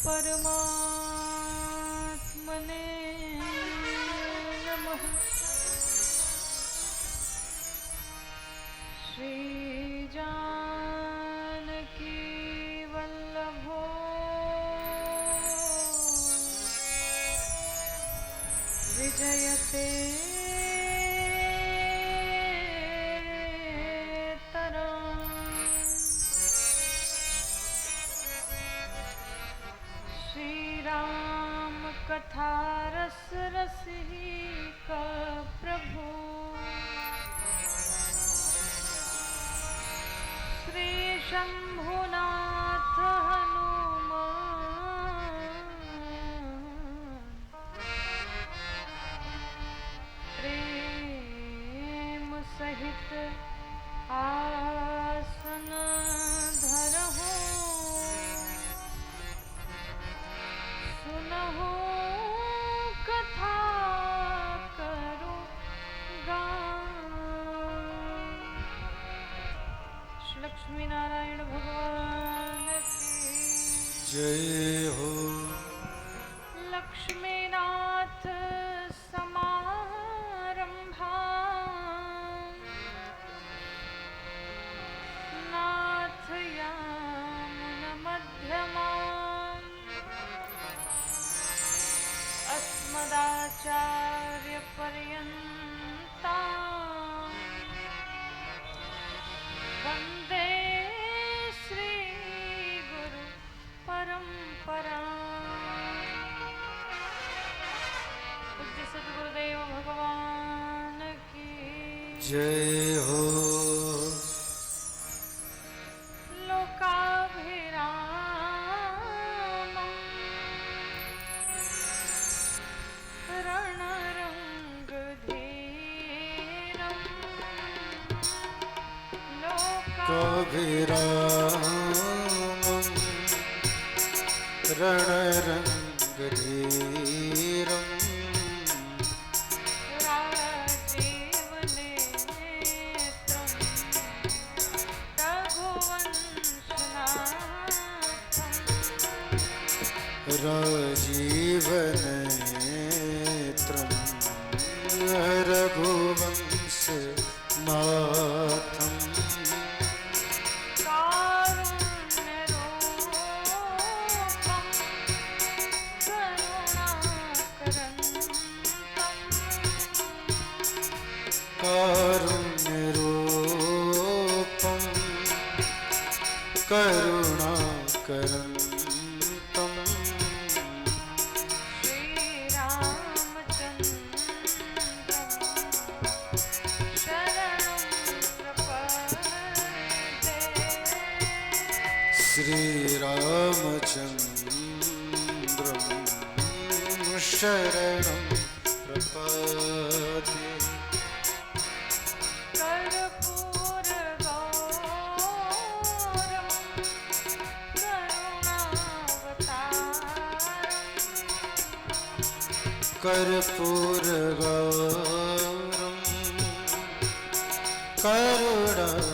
परमात्मने नमः। श्री जानकी वल्लभो विजयते कथा रस रसिका प्रभु श्री शंभुनाथ हनुमान प्रेम सहित आसन धरहु सुनहु कथा करो गान। श्री लक्ष्मी नारायण भगवान की जय हो। लक्ष्मीनाथ समारंभा नाथ यामुन मध्यमा अस्मदाचार्य पर्यन्ता वन्दे श्री गुरु परंपरा। पूज्य सद्गुरुदेव भगवान की जय हो। लोकाभिरामं रणरङ्गधीरं राजीवनेत्रं रघुवंशनाथं कारुण्यरूपं करुणाकरं श्रीरामचन्द्रं शरणं प्रपद्ये। कर्पूरगौरं करुणावतारम्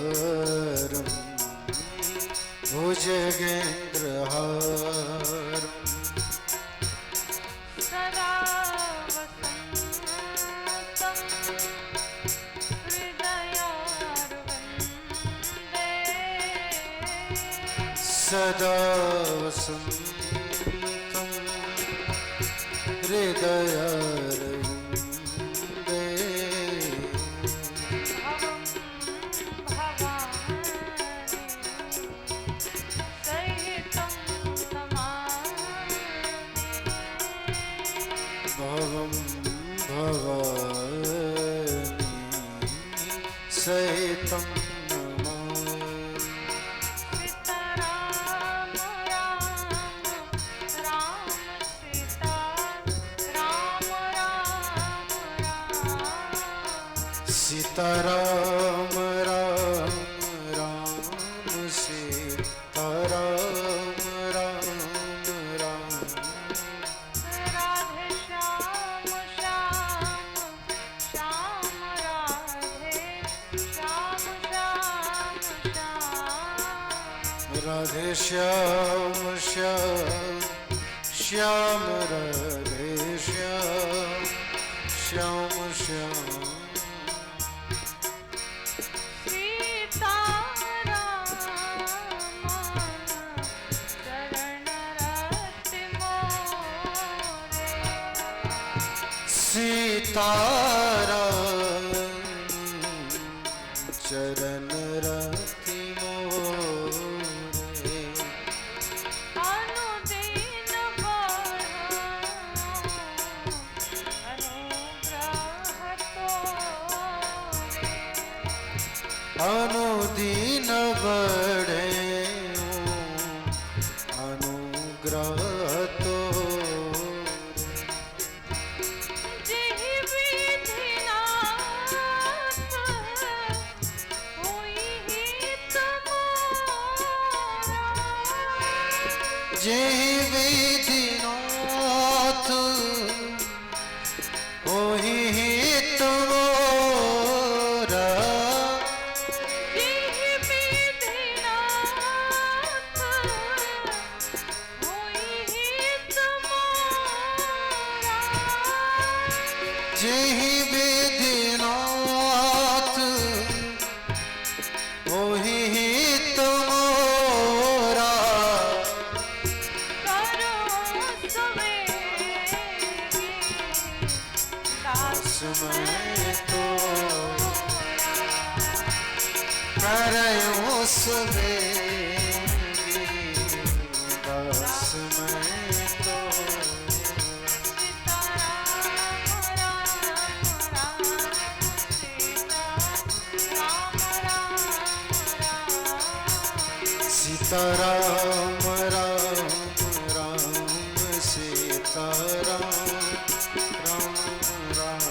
संसारसारं भुजगेन्द्रहारं सदा वसन्तं हृदयारविन्दे सदा वसन्तं हृदयारविन्दे भवं भवानी सहितं सीता राम राम राम सीता राम राधे श्याम श्याम श्याम राधे श्याम श्याम श्याम सीताराम चरण रति मोरे अनुदीन अनुग्रह तोरे अनुदीन बड़े अनुग्रह तो जय विधिनाथ ओहि हित मोरा जय विधिनाथ ओहि हित मोरा मैं तो करयूं सवेरे बस मैं तो सीताराम राम राम सीताराम राम राम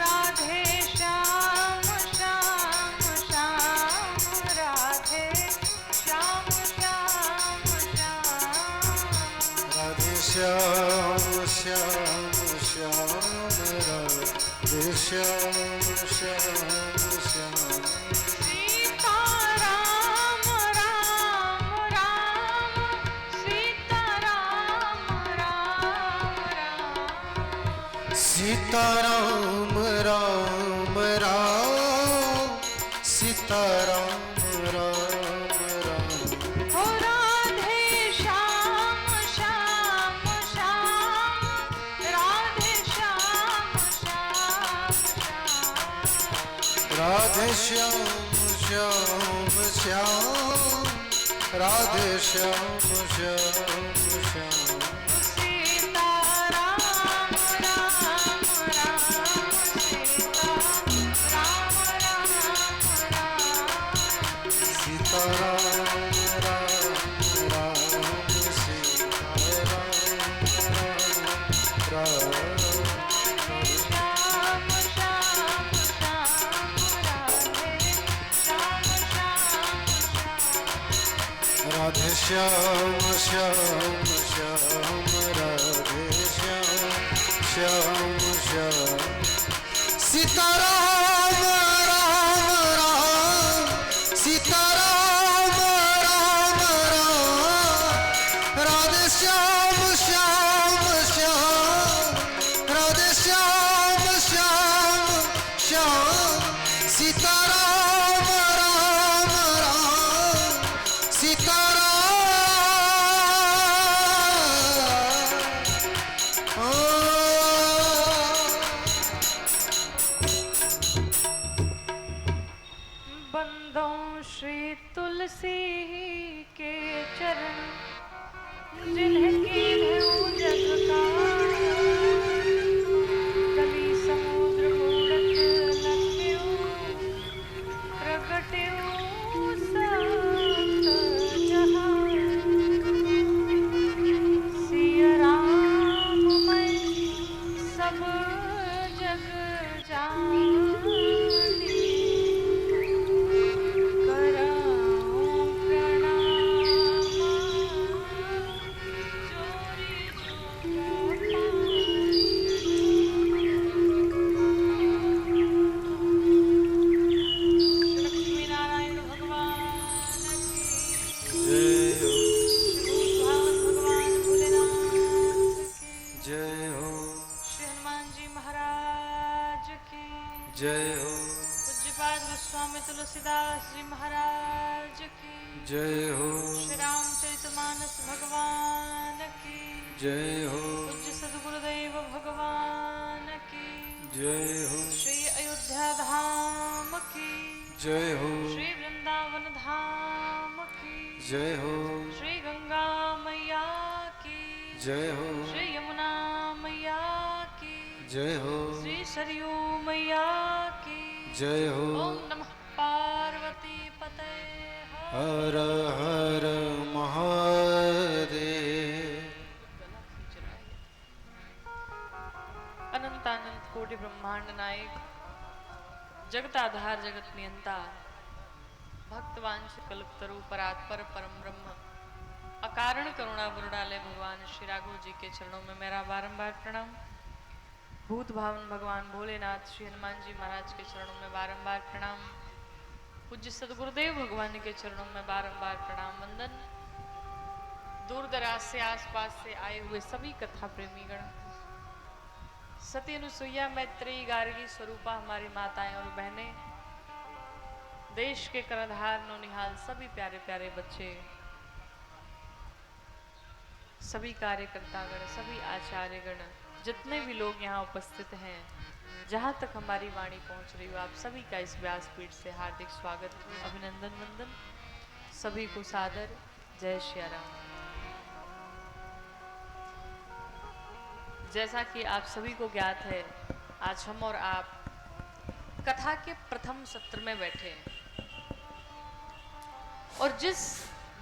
राधे श्याम श्याम श्याम राधे श्याम श्याम श्याम राधे श्याम श्याम श्याम राधे श्याम श्याम श्याम सीताराम राम राम सीताराम राम राम सीताराम राम राम सीताराम राम राम हो राधे श्याम श्याम श्याम राधे श्याम श्याम श्याम राधे श्याम श्याम श्याम राधे श्याम श्याम श्याम सीताराम राम राम सीताराम राम राम सीताराम राम राम सीताराम राम श्याम श्याम श्याम राधे श्याम श्याम श्याम राधे श्याम श्याम श्याम सीताराम राम राम सीताराम राम राम राधे श्याम श्याम श्याम राधे श्याम श्याम श्याम सीताराम राम राम सीताराम बंदों श्री तुलसी के चरण जिन्हें कीन्हूं जग का कली समुद्र मूरत लख्यो प्रगट्यो सत जहां सिया राम मैं सब जग जानी कराऊं प्रणाम चोरी चोरा स्वामी तुलसीदास जी महाराज की जय हो, श्री रामचरितमानस भगवान की जय हो, पूज्य सद्गुरुदेव भगवान की जय हो, श्री अयोध्या धाम की जय हो, श्री वृंदावन धाम की जय हो, श्री गंगा मैया की जय हो, श्री यमुना मैया की जय हो, श्री सरयू मैया की जय हो। ओम नमः पार्वती पते हर हर महादेव। अनंत अनंत कोटि ब्रह्मांड नायक जगत आधार जगत नियंता भक्तवांश कल्पतरु परात्पर परम ब्रह्म अकारण करुणा वरुणालय भगवान श्री राघव जी के चरणों में मेरा बारंबार प्रणाम। भूत भावन भगवान भोलेनाथ श्री हनुमान जी महाराज के चरणों में बारंबार प्रणाम। पूज्य सदगुरुदेव भगवान के चरणों में बारंबार प्रणाम वंदन। दूर दराज से आसपास से आए हुए सभी कथा प्रेमी गण, सती अनुसुईया मैत्री गार्गी स्वरूपा हमारी माताएं और बहनें, देश के करधार नौनिहाल सभी प्यारे प्यारे बच्चे, सभी कार्यकर्तागण, सभी आचार्यगण, जितने भी लोग यहाँ उपस्थित हैं, जहाँ तक हमारी वाणी पहुँच रही हो, आप सभी का इस व्यासपीठ से हार्दिक स्वागत, अभिनंदन वंदन। सभी को सादर जय श्री राम। जैसा कि आप सभी को ज्ञात है, आज हम और आप कथा के प्रथम सत्र में बैठे हैं और जिस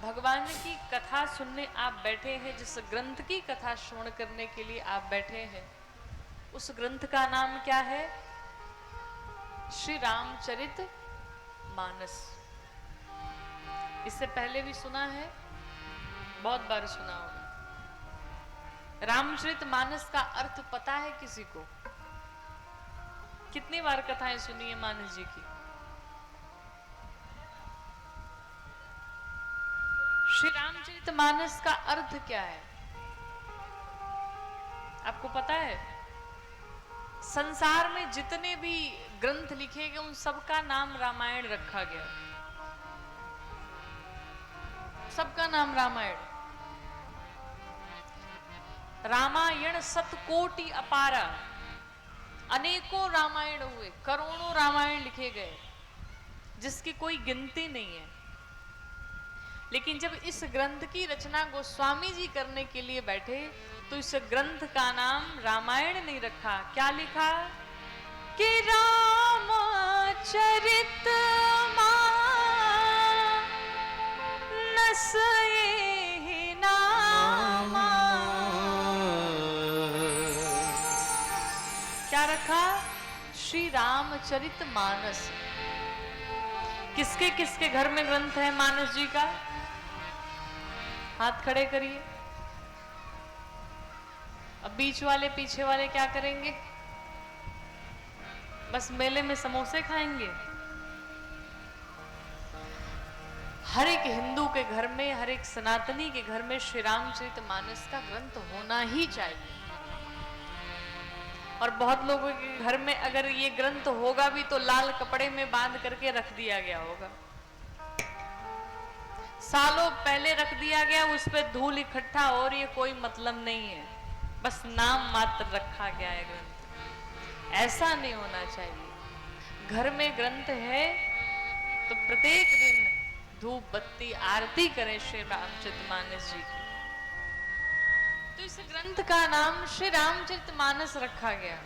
भगवान की कथा सुनने आप बैठे हैं, जिस ग्रंथ की कथा श्रवण करने के लिए आप बैठे हैं, उस ग्रंथ का नाम क्या है? श्री रामचरित मानस। इससे पहले भी सुना है, बहुत बार सुना होगा। रामचरित मानस का अर्थ पता है किसी को? कितनी बार कथाएं सुनी है मानस जी की? श्री रामचरित मानस का अर्थ क्या है आपको पता है? संसार में जितने भी ग्रंथ लिखे गए उन सबका नाम रामायण रखा गया। सबका नाम रामायण। रामायण सतकोटि अपारा, अनेकों रामायण हुए, करोड़ों रामायण लिखे गए, जिसकी कोई गिनती नहीं है। लेकिन जब इस ग्रंथ की रचना गोस्वामी जी करने के लिए बैठे तो इस ग्रंथ का नाम रामायण नहीं रखा। क्या लिखा? कि रामचरित मानस ये नामा। क्या रखा? श्री रामचरित मानस। किसके किसके घर में ग्रंथ है मानस जी का? हाथ खड़े करिए। अब बीच वाले पीछे वाले क्या करेंगे? बस मेले में समोसे खाएंगे? हर एक हिंदू के घर में, हर एक सनातनी के घर में श्री रामचरित मानस का ग्रंथ होना ही चाहिए। और बहुत लोगों के घर में अगर ये ग्रंथ होगा भी तो लाल कपड़े में बांध करके रख दिया गया होगा। सालों पहले रख दिया गया, उस पे धूल इकट्ठा और ये कोई मतलब नहीं है, बस नाम मात्र रखा गया है ग्रंथ। ऐसा नहीं होना चाहिए। घर में ग्रंथ है तो प्रत्येक दिन धूप बत्ती आरती करें श्री रामचरित मानस जी की। तो इस ग्रंथ का नाम श्री रामचरित मानस रखा गया।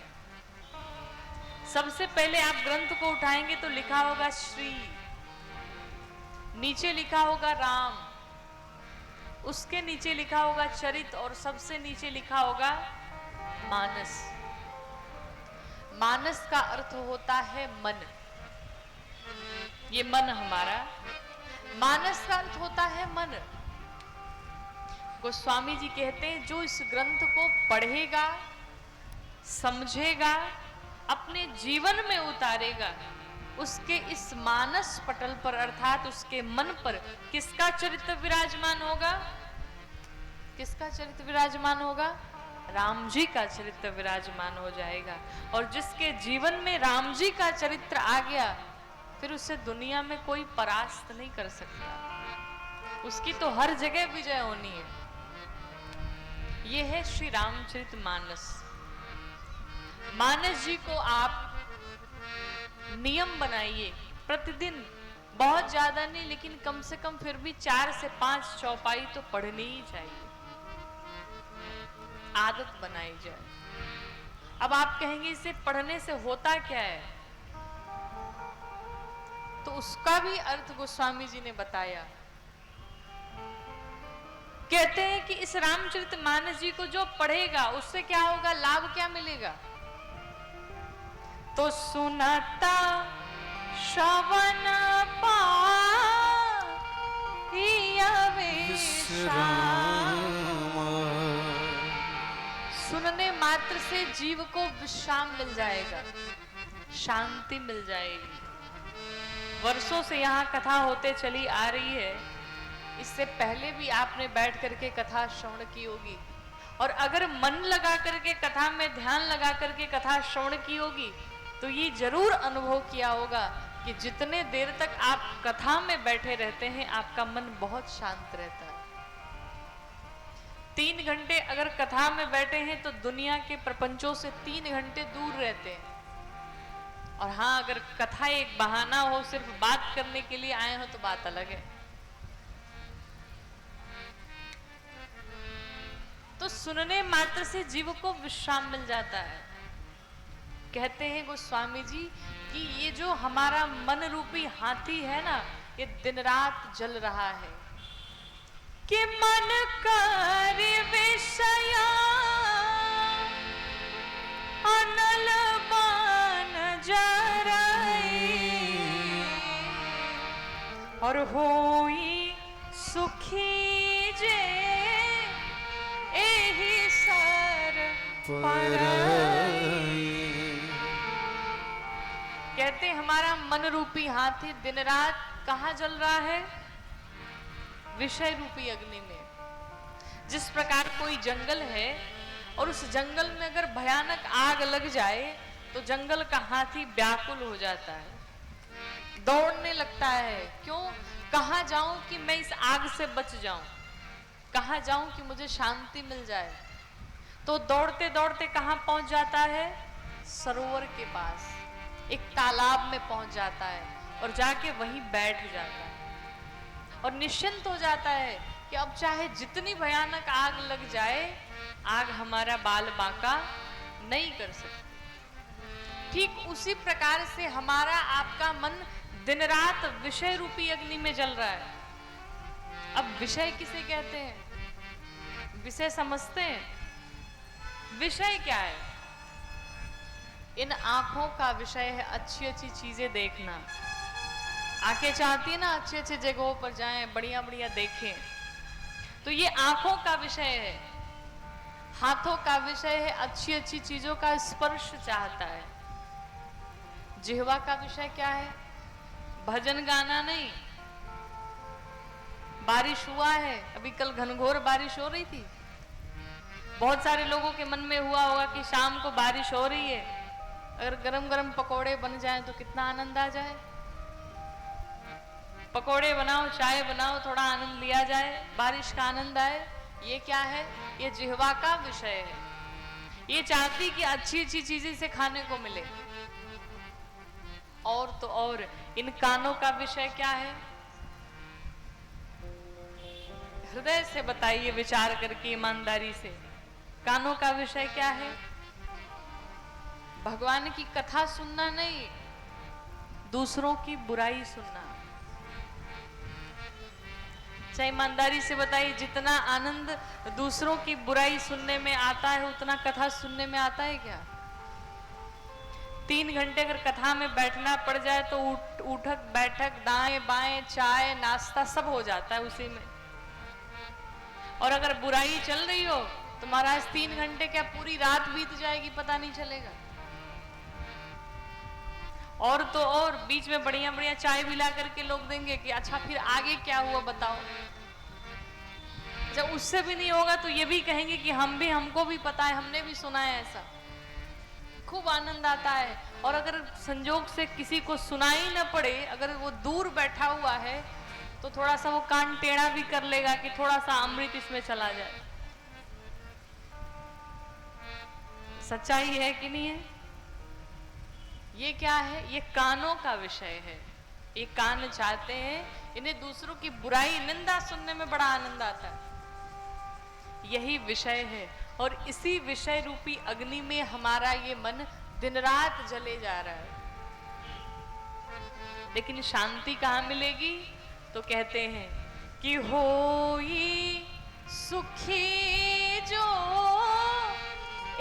सबसे पहले आप ग्रंथ को उठाएंगे तो लिखा होगा श्री, नीचे लिखा होगा राम, उसके नीचे लिखा होगा चरित और सबसे नीचे लिखा होगा मानस। मानस का अर्थ होता है मन। ये मन हमारा, मानस का अर्थ होता है मन। गोस्वामी जी कहते हैं जो इस ग्रंथ को पढ़ेगा, समझेगा, अपने जीवन में उतारेगा, उसके इस मानस पटल पर अर्थात उसके मन पर किसका चरित्र विराजमान होगा? किसका चरित्र विराजमान होगा? राम जी का चरित्र विराजमान हो जाएगा। और जिसके जीवन में राम जी का चरित्र आ गया फिर उससे दुनिया में कोई परास्त नहीं कर सकता। उसकी तो हर जगह विजय होनी है। ये है श्री रामचरित मानस। मानस जी को आप नियम बनाइए, प्रतिदिन, बहुत ज्यादा नहीं लेकिन कम से कम फिर भी 4 से 5 चौपाई तो पढ़नी ही चाहिए, आदत बनाई जाए। अब आप कहेंगे इसे पढ़ने से होता क्या है, तो उसका भी अर्थ गोस्वामी जी ने बताया। कहते हैं कि इस रामचरित मानस जी को जो पढ़ेगा उससे क्या होगा, लाभ क्या मिलेगा। तो सुनता श्रवण सुनने मात्र से जीव को विश्राम मिल जाएगा, शांति मिल जाएगी। वर्षों से यहाँ कथा होते चली आ रही है, इससे पहले भी आपने बैठ करके कथा श्रवण की होगी, और अगर मन लगा करके कथा में ध्यान लगा करके कथा श्रवण की होगी तो ये जरूर अनुभव किया होगा कि जितने देर तक आप कथा में बैठे रहते हैं आपका मन बहुत शांत रहता है। 3 घंटे अगर कथा में बैठे हैं तो दुनिया के प्रपंचों से 3 घंटे दूर रहते हैं। और हाँ, अगर कथा एक बहाना हो, सिर्फ बात करने के लिए आए हो तो बात अलग है। तो सुनने मात्र से जीव को विश्राम मिल जाता है। कहते हैं गोस्वामी जी कि ये जो हमारा मन रूपी हाथी है ना, ये दिन रात जल रहा है कि मन कर विषया अनल मान जराई और होई सुखी जे एहि सर पराई। कहते हमारा मन रूपी हाथी दिन रात कहाँ जल रहा है, विषय रूपी अग्नि में। जिस प्रकार कोई जंगल है और उस जंगल में अगर भयानक आग लग जाए तो जंगल का हाथी व्याकुल हो जाता है, दौड़ने लगता है। क्यों? कहाँ जाऊं कि मैं इस आग से बच जाऊं, कहाँ जाऊं कि मुझे शांति मिल जाए। तो दौड़ते दौड़ते कहाँ पहुंच जाता है, सरोवर के पास, एक तालाब में पहुंच जाता है और जाके वहीं बैठ जाता है और निश्चिंत हो जाता है कि अब चाहे जितनी भयानक आग लग जाए, आग हमारा बाल बांका नहीं कर सकती। ठीक उसी प्रकार से हमारा आपका मन दिन रात विषय रूपी अग्नि में जल रहा है। अब विषय किसे कहते हैं, विषय समझते हैं? विषय क्या है? इन आंखों का विषय है अच्छी अच्छी चीजें देखना। आंखें चाहती है ना अच्छे अच्छे जगहों पर जाएं, बढ़िया बढ़िया देखें, तो ये आंखों का विषय है। हाथों का विषय है अच्छी अच्छी चीजों का स्पर्श चाहता है। जिह्वा का विषय क्या है, भजन गाना नहीं। बारिश हुआ है, अभी कल घनघोर बारिश हो रही थी, बहुत सारे लोगों के मन में हुआ होगा कि शाम को बारिश हो रही है, अगर गरम गरम पकोड़े बन जाएं तो कितना आनंद आ जाए। पकोड़े बनाओ, चाय बनाओ, थोड़ा आनंद लिया जाए, बारिश का आनंद आए। ये क्या है, ये जिह्वा का विषय है। ये चाहती कि अच्छी अच्छी चीजें से खाने को मिले। और तो और इन कानों का विषय क्या है, हृदय से बताइए, विचार करके ईमानदारी से, कानों का विषय क्या है? भगवान की कथा सुनना नहीं, दूसरों की बुराई सुनना। चाहे ईमानदारी से बताइए, जितना आनंद दूसरों की बुराई सुनने में आता है उतना कथा सुनने में आता है क्या? 3 घंटे अगर कथा में बैठना पड़ जाए तो उठक बैठक, दाएं बाएं, चाय नाश्ता सब हो जाता है उसी में। और अगर बुराई चल रही हो तो महाराज 3 घंटे क्या पूरी रात बीत जाएगी, पता नहीं चलेगा। और तो और बीच में बढ़िया बढ़िया चाय भी ला करके लोग देंगे कि अच्छा फिर आगे क्या हुआ बताओ। जब उससे भी नहीं होगा तो ये भी कहेंगे कि हमको भी पता है, हमने भी सुना है ऐसा। खूब आनंद आता है। और अगर संजोग से किसी को सुनाई न पड़े, अगर वो दूर बैठा हुआ है तो थोड़ा सा वो कान टेढ़ा भी कर लेगा कि थोड़ा सा अमृत इसमें चला जाए। सच्चाई है कि नहीं है? ये क्या है? ये कानों का विषय है। ये कान चाहते हैं, इन्हें दूसरों की बुराई निंदा सुनने में बड़ा आनंद आता है। यही विषय है और इसी विषय रूपी अग्नि में हमारा ये मन दिन रात जले जा रहा है। लेकिन शांति कहाँ मिलेगी? तो कहते हैं कि होई सुखी जो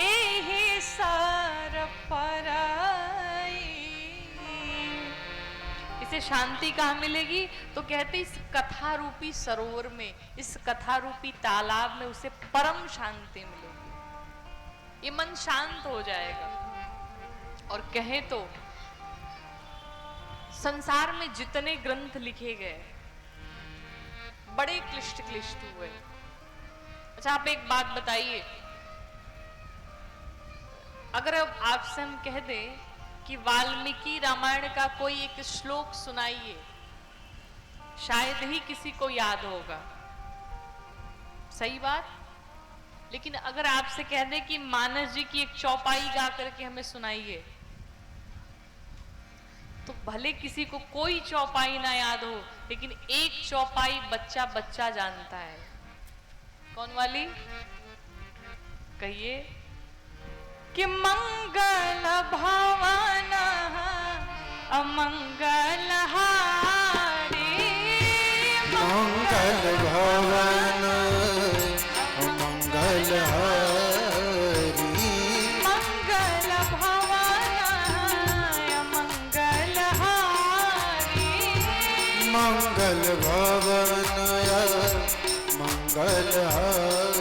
एहि सर पराई। इसे शांति कहाँ मिलेगी? तो कहते इस कथा रूपी सरोवर में, इस कथा रूपी तालाब में उसे परम शांति मिलेगी। ये मन शांत हो जाएगा। और कहें तो संसार में जितने ग्रंथ लिखे गए बड़े क्लिष्ट क्लिष्ट हुए। अच्छा, आप एक बात बताइए, अगर अब आपसे हम कह दें कि वाल्मीकि रामायण का कोई एक श्लोक सुनाइए, शायद ही किसी को याद होगा। सही बात? लेकिन अगर आपसे कह दें कि मानस जी की एक चौपाई गा करके हमें सुनाइए, तो भले किसी को कोई चौपाई ना याद हो, लेकिन एक चौपाई बच्चा बच्चा जानता है। कौन वाली? कहिए। कि मंगल भवन अमंगल हारी, मंगल भवन मंगल हारी, मंगल भवन अमंगल हारी, मंगल भवन मंगल हारी,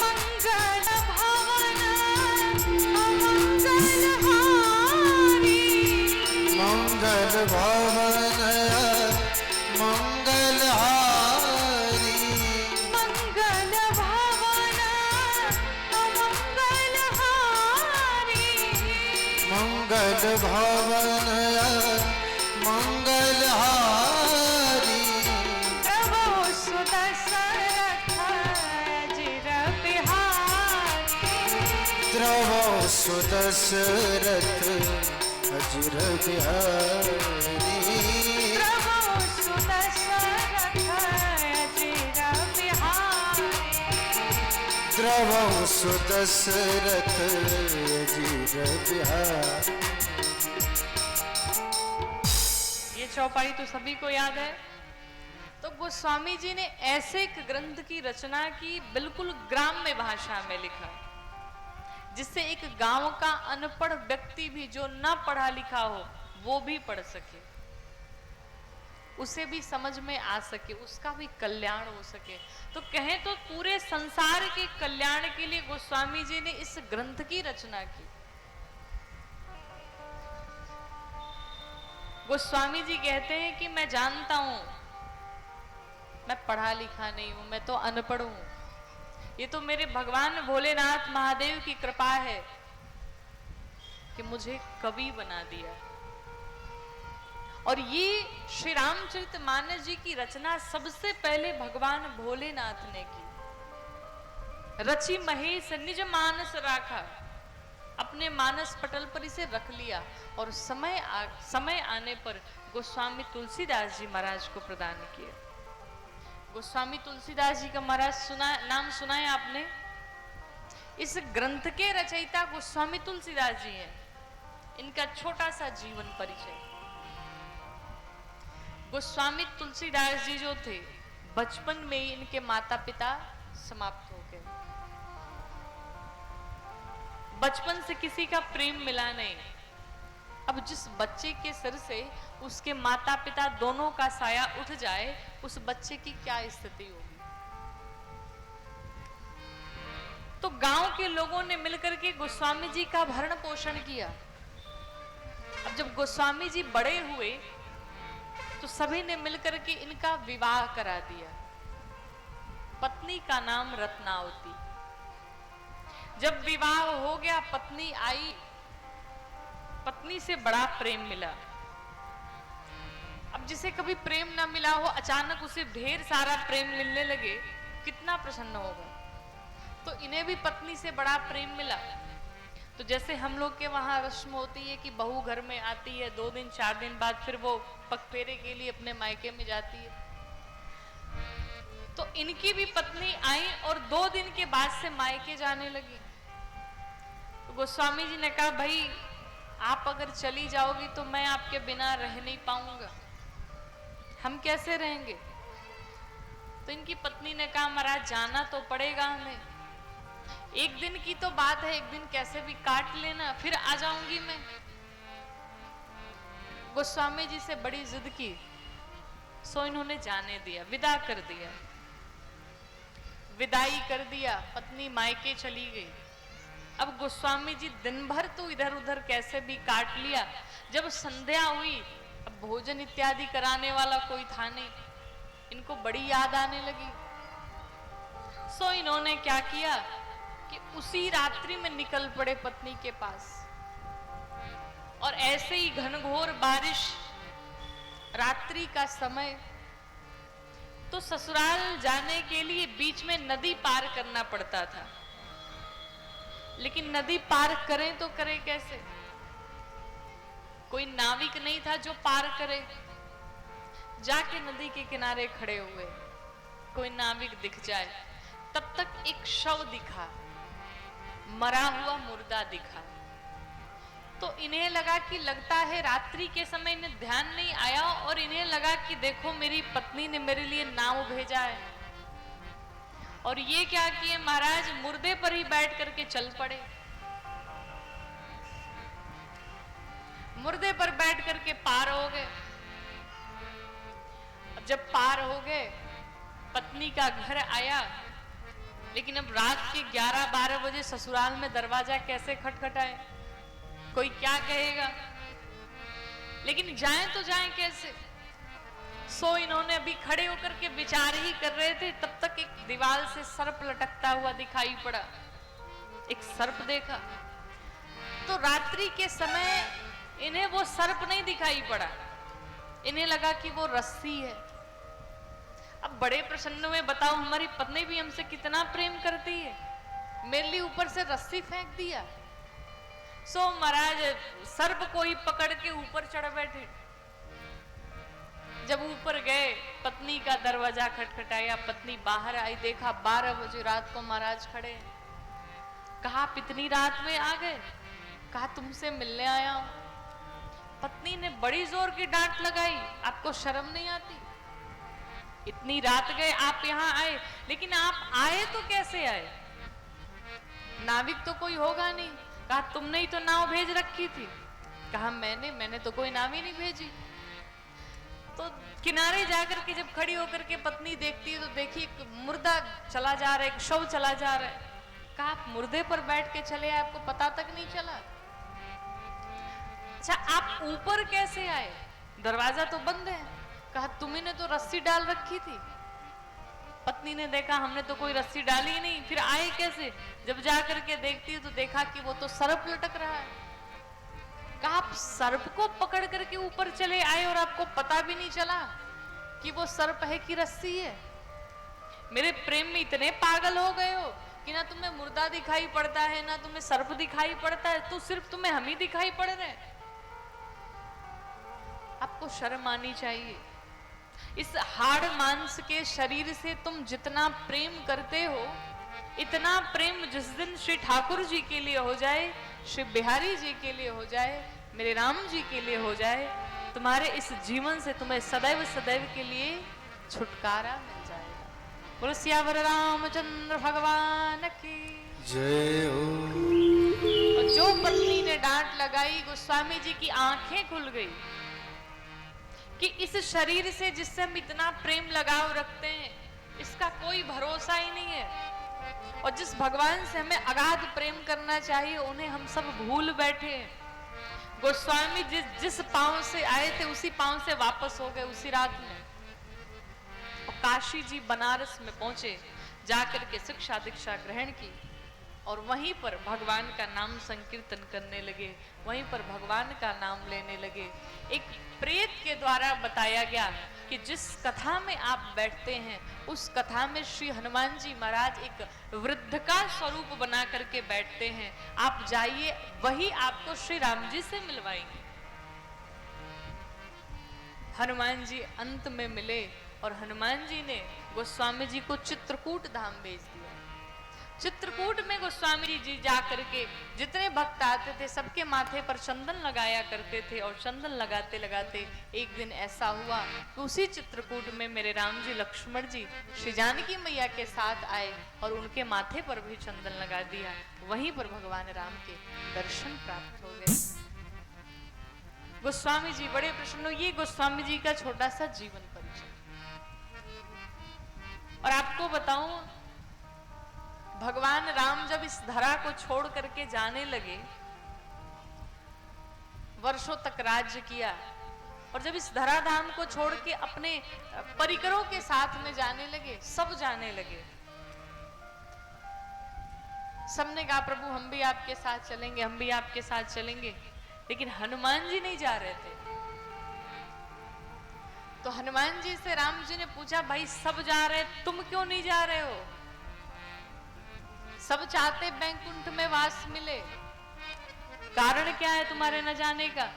मंगल भवन अमंगल हारी, मंगल भवन मंगल हारी, मंगल भवन अमंगल हारी, मंगल भवन मंगल हारी, प्रभु सुदशरथ अजिर बिहारी, द्रवो सुदशरथ अजिर बिहारी, प्रभु सुदशरथ अजिर बिहारी। द्रवो सुदशरथ अजिर बिहारी। ये चौपाई तो सभी को याद है। तो गोस्वामी जी ने ऐसे एक ग्रंथ की रचना की, बिल्कुल ग्राम्य भाषा में लिखा, जिससे एक गांव का अनपढ़ व्यक्ति भी, जो ना पढ़ा लिखा हो, वो भी पढ़ सके, उसे भी समझ में आ सके, उसका भी कल्याण हो सके। तो कहें तो पूरे संसार के कल्याण के लिए गोस्वामी जी ने इस ग्रंथ की रचना की। गोस्वामी जी कहते हैं कि मैं जानता हूं मैं पढ़ा लिखा नहीं हूं, मैं तो अनपढ़ हूं, ये तो मेरे भगवान भोलेनाथ महादेव की कृपा है कि मुझे कवि बना दिया। और ये श्री रामचरितमानस जी की रचना सबसे पहले भगवान भोलेनाथ ने की। रचि महेश निज मानस राखा, अपने मानस पटल पर इसे रख लिया और समय आने पर गोस्वामी तुलसीदास जी महाराज को प्रदान किया। गोस्वामी तुलसीदास जी का महाराज नाम सुना है आपने? इस ग्रंथ के रचयिता गोस्वामी तुलसीदास जी हैं। इनका छोटा सा जीवन परिचय। गोस्वामी तुलसीदास जी जो थे, बचपन में ही इनके माता पिता समाप्त हो गए। बचपन से किसी का प्रेम मिला नहीं। अब जिस बच्चे के सिर से उसके माता पिता दोनों का साया उठ जाए, उस बच्चे की क्या स्थिति होगी। तो गांव के लोगों ने मिलकर के गोस्वामी जी का भरण पोषण किया। अब जब गोस्वामी जी बड़े हुए तो सभी ने मिलकर के इनका विवाह करा दिया। पत्नी का नाम रत्नावती। जब विवाह हो गया, पत्नी आई पत्नी से बड़ा प्रेम मिला। अब जिसे कभी प्रेम ना मिला हो, अचानक उसे ढेर सारा प्रेम मिलने लगे, कितना प्रसन्न होगा। तो इन्हें भी पत्नी से बड़ा प्रेम मिला। तो जैसे हम लोग के वहां रस्म होती है कि बहू घर में आती है, 2 दिन 4 दिन बाद फिर वो पगफेरे के लिए अपने मायके में जाती है, तो इनकी भी पत्नी आई और 2 दिन के बाद से मायके जाने लगी। तो गोस्वामी जी ने कहा, भाई आप अगर चली जाओगी तो मैं आपके बिना रह नहीं पाऊंगा, हम कैसे रहेंगे। तो इनकी पत्नी ने कहा, महाराज जाना तो पड़ेगा हमें, 1 दिन की तो बात है, 1 दिन कैसे भी काट लेना, फिर आ जाऊंगी मैं। गोस्वामी जी से बड़ी जिद की, सो इन्होंने जाने दिया, विदा कर दिया, विदाई कर दिया, पत्नी मायके चली गई। अब गोस्वामी जी दिन भर तो इधर उधर कैसे भी काट लिया। जब संध्या हुई, अब भोजन इत्यादि कराने वाला कोई था नहीं, इनको बड़ी याद आने लगी। सो इन्होंने क्या किया कि उसी रात्रि में निकल पड़े पत्नी के पास, और ऐसे ही घनघोर बारिश, रात्रि का समय, तो ससुराल जाने के लिए बीच में नदी पार करना पड़ता था। लेकिन नदी पार करें तो करें कैसे, कोई नाविक नहीं था जो पार करे। जाके नदी के किनारे खड़े हुए, कोई नाविक दिख जाए। तब तक एक शव दिखा, मरा हुआ मुर्दा दिखा। तो इन्हें लगा कि लगता है रात्रि के समय इन्हें ध्यान नहीं आया, और इन्हें लगा कि देखो मेरी पत्नी ने मेरे लिए नाव भेजा है। और ये क्या किए महाराज, मुर्दे पर ही बैठ करके चल पड़े। मुर्दे पर बैठ करके पार हो गए। अब जब पार हो गए, पत्नी का घर आया, लेकिन अब रात के 11-12 बजे ससुराल में दरवाजा कैसे खटखटाए, कोई क्या कहेगा, लेकिन जाएं तो जाएं कैसे। सो इन्होंने अभी खड़े होकर के विचार ही कर रहे थे, तब तक एक दीवार से सर्प लटकता हुआ दिखाई पड़ा। एक सर्प देखा, तो रात्रि के समय इन्हें वो सर्प नहीं दिखाई पड़ा, इन्हें लगा कि वो रस्सी है। अब बड़े प्रसन्न हुए, बताओ हमारी पत्नी भी हमसे कितना प्रेम करती है, मेरे लिए ऊपर से रस्सी फेंक दिया। सो महाराज सर्प को ही पकड़ के ऊपर चढ़ बैठे। जब ऊपर गए, पत्नी का दरवाजा खटखटाया, पत्नी बाहर आई, देखा 12 बजे रात को महाराज खड़े। कहा आप इतनी रात में आ गए, कहा तुमसे मिलने आया हूं। पत्नी ने बड़ी जोर की डांट लगाई, आपको शर्म नहीं आती, इतनी रात गए आप यहां आए, लेकिन आप आए तो कैसे आए, नाविक तो कोई होगा नहीं। कहा तुमने ही तो नाव भेज रखी थी। कहा मैंने तो कोई नाव ही नहीं भेजी। तो किनारे जाकर के जब खड़ी होकर के पत्नी देखती है, तो देखिए एक मुर्दा चला जा रहा है, एक शव चला जा रहा है। कहा आप मुर्दे पर बैठ के चले आए, आपको पता तक नहीं चला। अच्छा आप ऊपर कैसे आए, दरवाजा तो बंद है। कहा तुम्ही ने तो रस्सी डाल रखी थी। पत्नी ने देखा हमने तो कोई रस्सी डाली ही नहीं, फिर आए कैसे। जब जाकर के देखती है तो देखा कि वो तो सर्प लटक रहा है। कहा आप सर्प को पकड़ करके ऊपर चले आए और आपको पता भी नहीं चला कि वो सर्प है कि रस्सी है। मेरे प्रेम में इतने पागल हो गए हो कि ना तुम्हें मुर्दा दिखाई पड़ता है, ना तुम्हें सर्प दिखाई पड़ता है, तो सिर्फ तुम्हें हम ही दिखाई पड़ रहे हैं। आपको शर्म आनी चाहिए। इस हाड़ मांस के शरीर से तुम जितना प्रेम करते हो, इतना प्रेम जिस दिन श्री ठाकुर जी के लिए हो जाए, श्री बिहारी जी के लिए हो जाए, मेरे राम जी के लिए हो जाए, तुम्हारे इस जीवन से तुम्हें सदैव सदैव के लिए छुटकारा मिल जाएगा। बोलो सियावर रामचंद्र भगवान की जय हो। और जो पत्नी ने डांट लगाई, गोस्वामी जी की आंखें खुल गई कि इस शरीर से जिससे हम इतना प्रेम लगाव रखते हैं, इसका कोई भरोसा ही नहीं है। और जिस भगवान से हमें अगाध प्रेम करना चाहिए, उन्हें हम सब भूल बैठे। गोस्वामी जिस पांव से आए थे, उसी पांव से वापस हो गए उसी रात में। और काशी जी बनारस में पहुंचे, जाकर के शिक्षा दीक्षा ग्रहण की। और वहीं पर भगवान का नाम संकीर्तन करने लगे, वहीं पर भगवान का नाम लेने लगे। एक प्रेत के द्वारा बताया गया कि जिस कथा में आप बैठते हैं उस कथा में श्री हनुमान जी महाराज एक वृद्ध का स्वरूप बना करके बैठते हैं। आप जाइए, वही आपको श्री राम जी से मिलवाएंगे। हनुमान जी अंत में मिले और हनुमान जी ने गोस्वामी जी को चित्रकूट धाम भेज दिया। चित्रकूट में गोस्वामी जी जा करके जितने भक्त आते थे सबके माथे पर चंदन लगाया करते थे, और चंदन लगाते लगाते एक दिन ऐसा हुआ कि उसी चित्रकूट में मेरे राम जी लक्ष्मण जी श्री जानकी मैया के साथ आए और उनके माथे पर भी चंदन लगा दिया। वहीं पर भगवान राम के दर्शन प्राप्त हो गए। गोस्वामी जी बड़े प्रसन्न हुए। ये गोस्वामी जी का छोटा सा जीवन परिचय। और आपको बताऊं, भगवान राम जब इस धरा को छोड़ करके जाने लगे, वर्षों तक राज्य किया, और जब इस धराधाम को छोड़ के अपने परिकरों के साथ में जाने लगे, सब जाने लगे। सबने कहा प्रभु हम भी आपके साथ चलेंगे, हम भी आपके साथ चलेंगे, लेकिन हनुमान जी नहीं जा रहे थे। तो हनुमान जी से राम जी ने पूछा, भाई सब जा रहे, तुम क्यों नहीं जा रहे हो? सब चाहते बैकुंठ में वास मिले, कारण क्या है तुम्हारे न जाने का?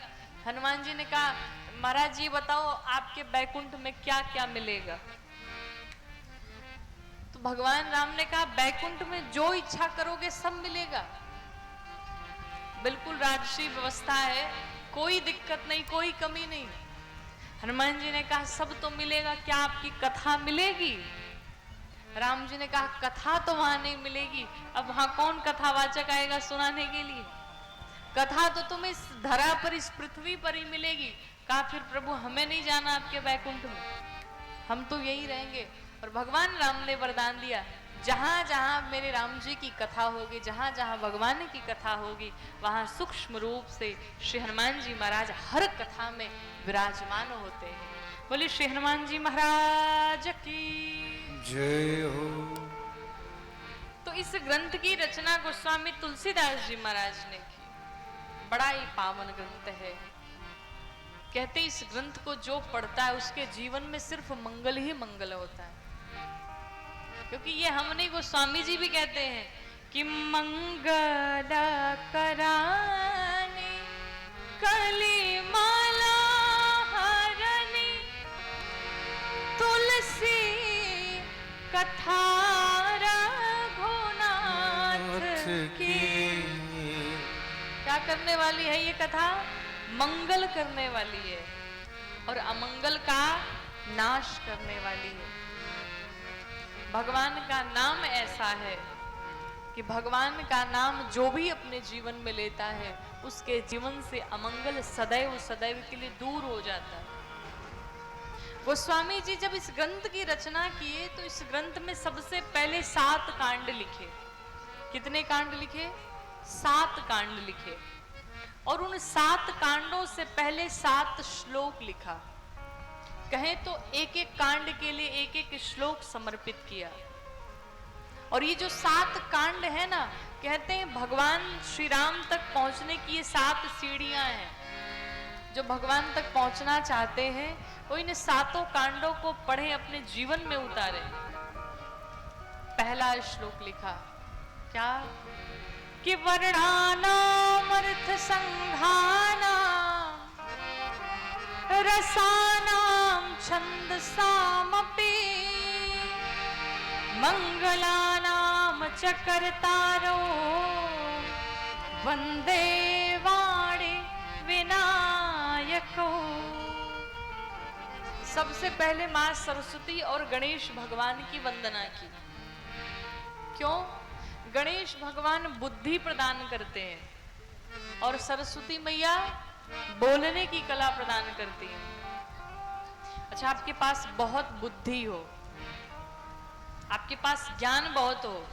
हनुमान जी ने कहा, महाराज जी बताओ आपके बैकुंठ में क्या क्या मिलेगा? तो भगवान राम ने कहा, बैकुंठ में जो इच्छा करोगे सब मिलेगा, बिल्कुल राजसी व्यवस्था है, कोई दिक्कत नहीं, कोई कमी नहीं। हनुमान जी ने कहा, सब तो मिलेगा, क्या आपकी कथा मिलेगी? राम जी ने कहा, कथा तो वहां नहीं मिलेगी, अब वहां कौन कथावाचक आएगा सुनाने के लिए? कथा तो तुम्हें इस धरा पर, इस पृथ्वी पर ही मिलेगी। कहा, फिर प्रभु हमें नहीं जाना आपके बैकुंठ में, हम तो यही रहेंगे। और भगवान राम ने वरदान दिया, जहां जहां मेरे राम जी की कथा होगी, जहां जहां भगवान की कथा होगी, वहां सूक्ष्म रूप से श्री हनुमान जी महाराज हर कथा में विराजमान होते हैं। बोलिए श्री हनुमान जी महाराज की जय हो। तो इस ग्रंथ की रचना गोस्वामी तुलसीदास जी महाराज ने की। बड़ा ही पावन ग्रंथ है। कहते इस ग्रंथ को जो पढ़ता है उसके जीवन में सिर्फ मंगल ही मंगल होता है, क्योंकि ये हम नहीं, गोस्वामी जी भी कहते हैं कि मंगल करानी कली माला हरनी तुलसी कथा रघुनाथ की। क्या करने वाली है ये कथा? मंगल करने वाली है और अमंगल का नाश करने वाली है। भगवान का नाम ऐसा है कि भगवान का नाम जो भी अपने जीवन में लेता है उसके जीवन से अमंगल सदैव सदैव के लिए दूर हो जाता है। गोस्वामी जी जब इस ग्रंथ की रचना किए तो इस ग्रंथ में सबसे पहले 7 कांड लिखे। कितने कांड लिखे? 7 कांड लिखे। और उन 7 कांडों से पहले 7 श्लोक लिखा। कहें तो एक एक कांड के लिए एक एक श्लोक समर्पित किया। और ये जो 7 कांड है ना, कहते हैं भगवान श्री राम तक पहुंचने की ये 7 सीढ़ियां हैं। जो भगवान तक पहुंचना चाहते हैं वो इन 7 कांडों को पढ़े, अपने जीवन में उतारे। पहला श्लोक लिखा क्या कि वर्णानाम अर्थ संघानाम रसानाम छंदसामपि मंगलानाम च कर्तारो वंदे वाणी विनायको। सबसे पहले मां सरस्वती और गणेश भगवान की वंदना की। क्यों? गणेश भगवान बुद्धि प्रदान करते हैं और सरस्वती मैया बोलने की कला प्रदान करती हैं। अच्छा, आपके पास बहुत बुद्धि हो, आपके पास ज्ञान बहुत हो,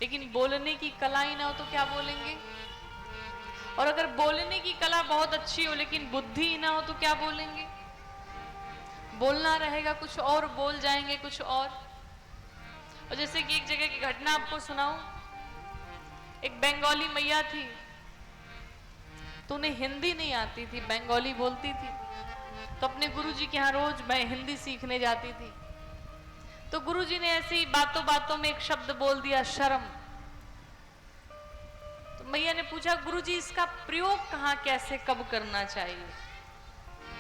लेकिन बोलने की कला ही ना हो तो क्या बोलेंगे? और अगर बोलने की कला बहुत अच्छी हो लेकिन बुद्धि ही ना हो तो क्या बोलेंगे? बोलना रहेगा कुछ और, बोल जाएंगे कुछ और। और जैसे कि एक जगह की घटना आपको सुनाऊं एक बंगाली मैया थी, तो उन्हें हिंदी नहीं आती थी, बंगाली बोलती थी। तो अपने गुरुजी के यहाँ रोज मैं हिंदी सीखने जाती थी। तो गुरुजी ने ऐसे ही बातों बातों में एक शब्द बोल दिया, शर्म। तो मैया ने पूछा, गुरुजी इसका प्रयोग कहाँ, कैसे, कब करना चाहिए?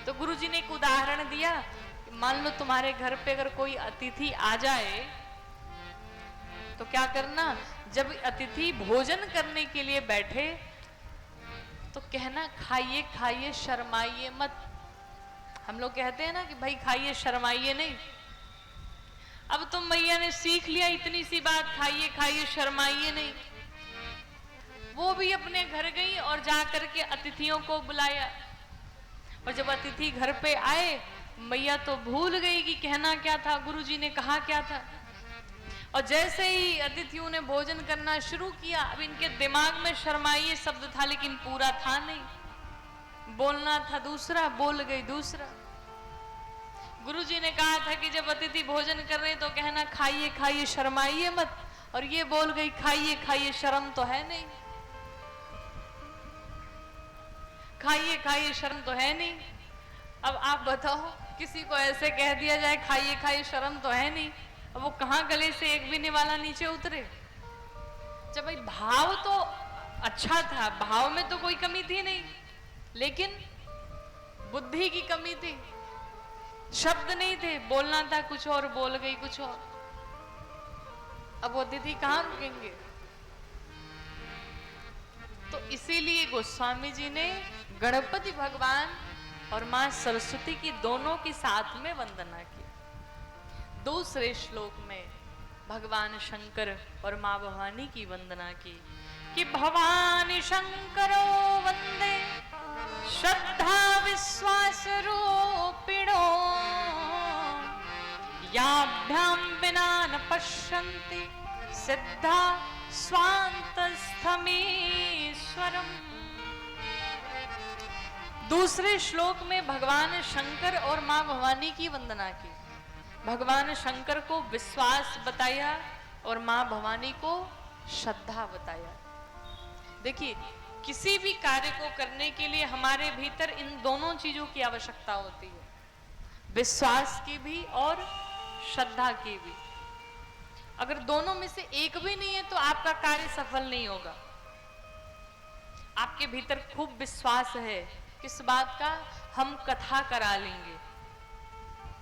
तो गुरुजी ने एक उदाहरण दिया, मान लो तुम्हारे घर पे अगर कोई अतिथि आ जाए तो क्या करना, जब अतिथि भोजन करने के लिए बैठे तो कहना, खाइए खाइए शर्माइए मत। हम लोग कहते हैं ना कि भाई खाइए शर्माइए नहीं। अब तो मैया ने सीख लिया इतनी सी बात, खाइए खाइए शर्माइए नहीं। वो भी अपने घर गई और जाकर के अतिथियों को बुलाया। और जब अतिथि घर पे आए, मैया तो भूल गई कि कहना क्या था, गुरुजी ने कहा क्या था। और जैसे ही अतिथियों ने भोजन करना शुरू किया, अब इनके दिमाग में शर्माइए शब्द था लेकिन पूरा था नहीं, बोलना था दूसरा, बोल गई दूसरा। गुरुजी ने कहा था कि जब अतिथि भोजन कर रहे तो कहना खाइए खाइए शर्माइए मत, और ये बोल गई खाइए खाइए, शर्म तो है नहीं, खाइए खाइए शर्म तो है नहीं। अब आप बताओ, किसी को ऐसे कह दिया जाए खाइए खाइए शर्म तो है नहीं, अब वो कहां गले से एक भी निवाला नीचे उतरे? जब भाई भाव तो अच्छा था, भाव में तो कोई कमी थी नहीं, लेकिन बुद्धि की कमी थी, शब्द नहीं थे, बोलना था कुछ और, बोल गई कुछ और। अब वो अतिथि कहां रुकेंगे? तो इसीलिए गोस्वामी जी ने गणपति भगवान और मां सरस्वती की दोनों की साथ में वंदना की। दूसरे श्लोक में भगवान शंकर और मां भवानी की वंदना की कि भवानी शंकरो वंदे श्रद्धा विश्वास रूपिणो, याभ्याम विना न पश्यन्ति सिद्धा स्वान्तस्थमीश्वरम। दूसरे श्लोक में भगवान शंकर और मां भवानी की वंदना की। भगवान शंकर को विश्वास बताया और मां भवानी को श्रद्धा बताया। देखिए, किसी भी कार्य को करने के लिए हमारे भीतर इन दोनों चीजों की आवश्यकता होती है, विश्वास की भी और श्रद्धा की भी। अगर दोनों में से एक भी नहीं है तो आपका कार्य सफल नहीं होगा। आपके भीतर खूब विश्वास है, किस बात का? हम कथा करा लेंगे,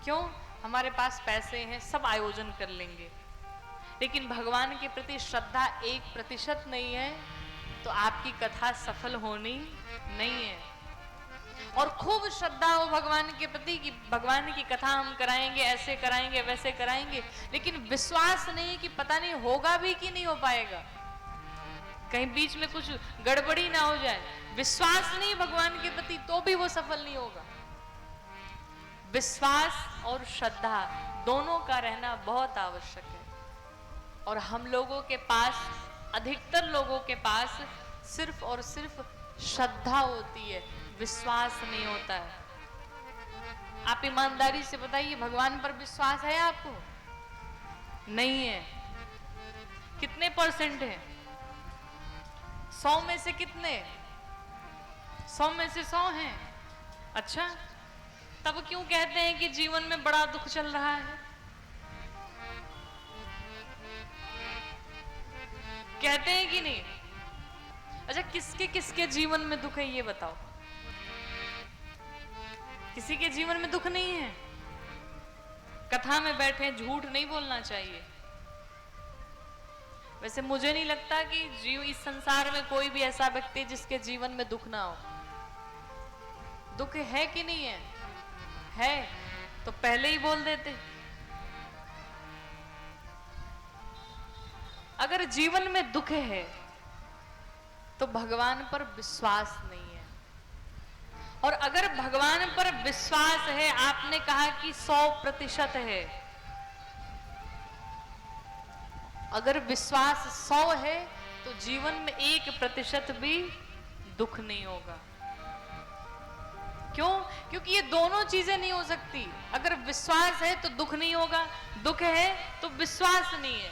क्यों? हमारे पास पैसे हैं, सब आयोजन कर लेंगे, लेकिन भगवान के प्रति श्रद्धा 1% नहीं है तो आपकी कथा सफल होनी नहीं है। और खूब श्रद्धा हो भगवान के प्रति कि भगवान की कथा हम कराएंगे, ऐसे कराएंगे, वैसे कराएंगे, लेकिन विश्वास नहीं कि पता नहीं होगा भी कि नहीं हो पाएगा, कहीं बीच में कुछ गड़बड़ी ना हो जाए। विश्वास नहीं भगवान के प्रति तो भी वो सफल नहीं होगा। विश्वास और श्रद्धा दोनों का रहना बहुत आवश्यक है। और हम लोगों के पास, अधिकतर लोगों के पास सिर्फ और सिर्फ श्रद्धा होती है, विश्वास नहीं होता है। आप ईमानदारी से बताइए, भगवान पर विश्वास है आपको? नहीं है। कितने % है? 100 में से कितने? 100 में से 100 हैं। अच्छा, तब क्यों कहते हैं कि जीवन में बड़ा दुख चल रहा है? कहते हैं कि नहीं? अच्छा, किसके किसके जीवन में दुख है ये बताओ? किसी के जीवन में दुख नहीं है? कथा में बैठे, झूठ नहीं बोलना चाहिए। वैसे मुझे नहीं लगता कि इस संसार में कोई भी ऐसा व्यक्ति जिसके जीवन में दुख ना हो। दुख है कि नहीं है? है तो पहले ही बोल देते। अगर जीवन में दुख है तो भगवान पर विश्वास नहीं है। और अगर भगवान पर विश्वास है, आपने कहा कि 100% है, अगर विश्वास 100 है तो जीवन में 1% भी दुख नहीं होगा। क्यों? क्योंकि ये दोनों चीजें नहीं हो सकती। अगर विश्वास है तो दुख नहीं होगा, दुख है तो विश्वास नहीं है।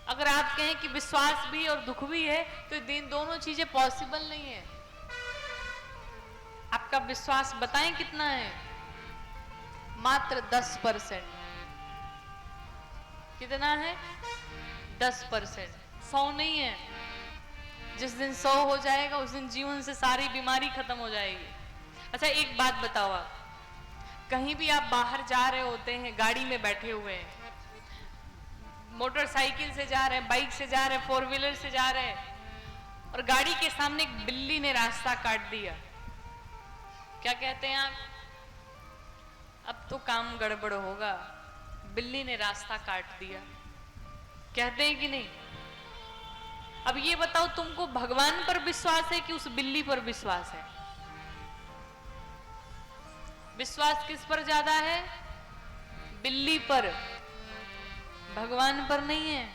अगर आप कहें कि विश्वास भी और दुख भी है तो दिन दोनों चीजें पॉसिबल नहीं है। आपका विश्वास बताएं कितना है? मात्र 10%। कितना है? 10%। 100 नहीं है। जिस दिन 100 हो जाएगा उस दिन जीवन से सारी बीमारी खत्म हो जाएगी। अच्छा एक बात बताओ, आप कहीं भी आप बाहर जा रहे होते हैं, गाड़ी में बैठे हुए हैं, मोटरसाइकिल से जा रहे हैं, बाइक से जा रहे हैं, 4 व्हीलर से जा रहे हैं और गाड़ी के सामने एक बिल्ली ने रास्ता काट दिया, क्या कहते हैं आप? अब तो काम गड़बड़ होगा, बिल्ली ने रास्ता काट दिया, कहते हैं कि नहीं? अब ये बताओ, तुमको भगवान पर विश्वास है कि उस बिल्ली पर विश्वास है? विश्वास किस पर ज्यादा है? बिल्ली पर, भगवान पर नहीं है।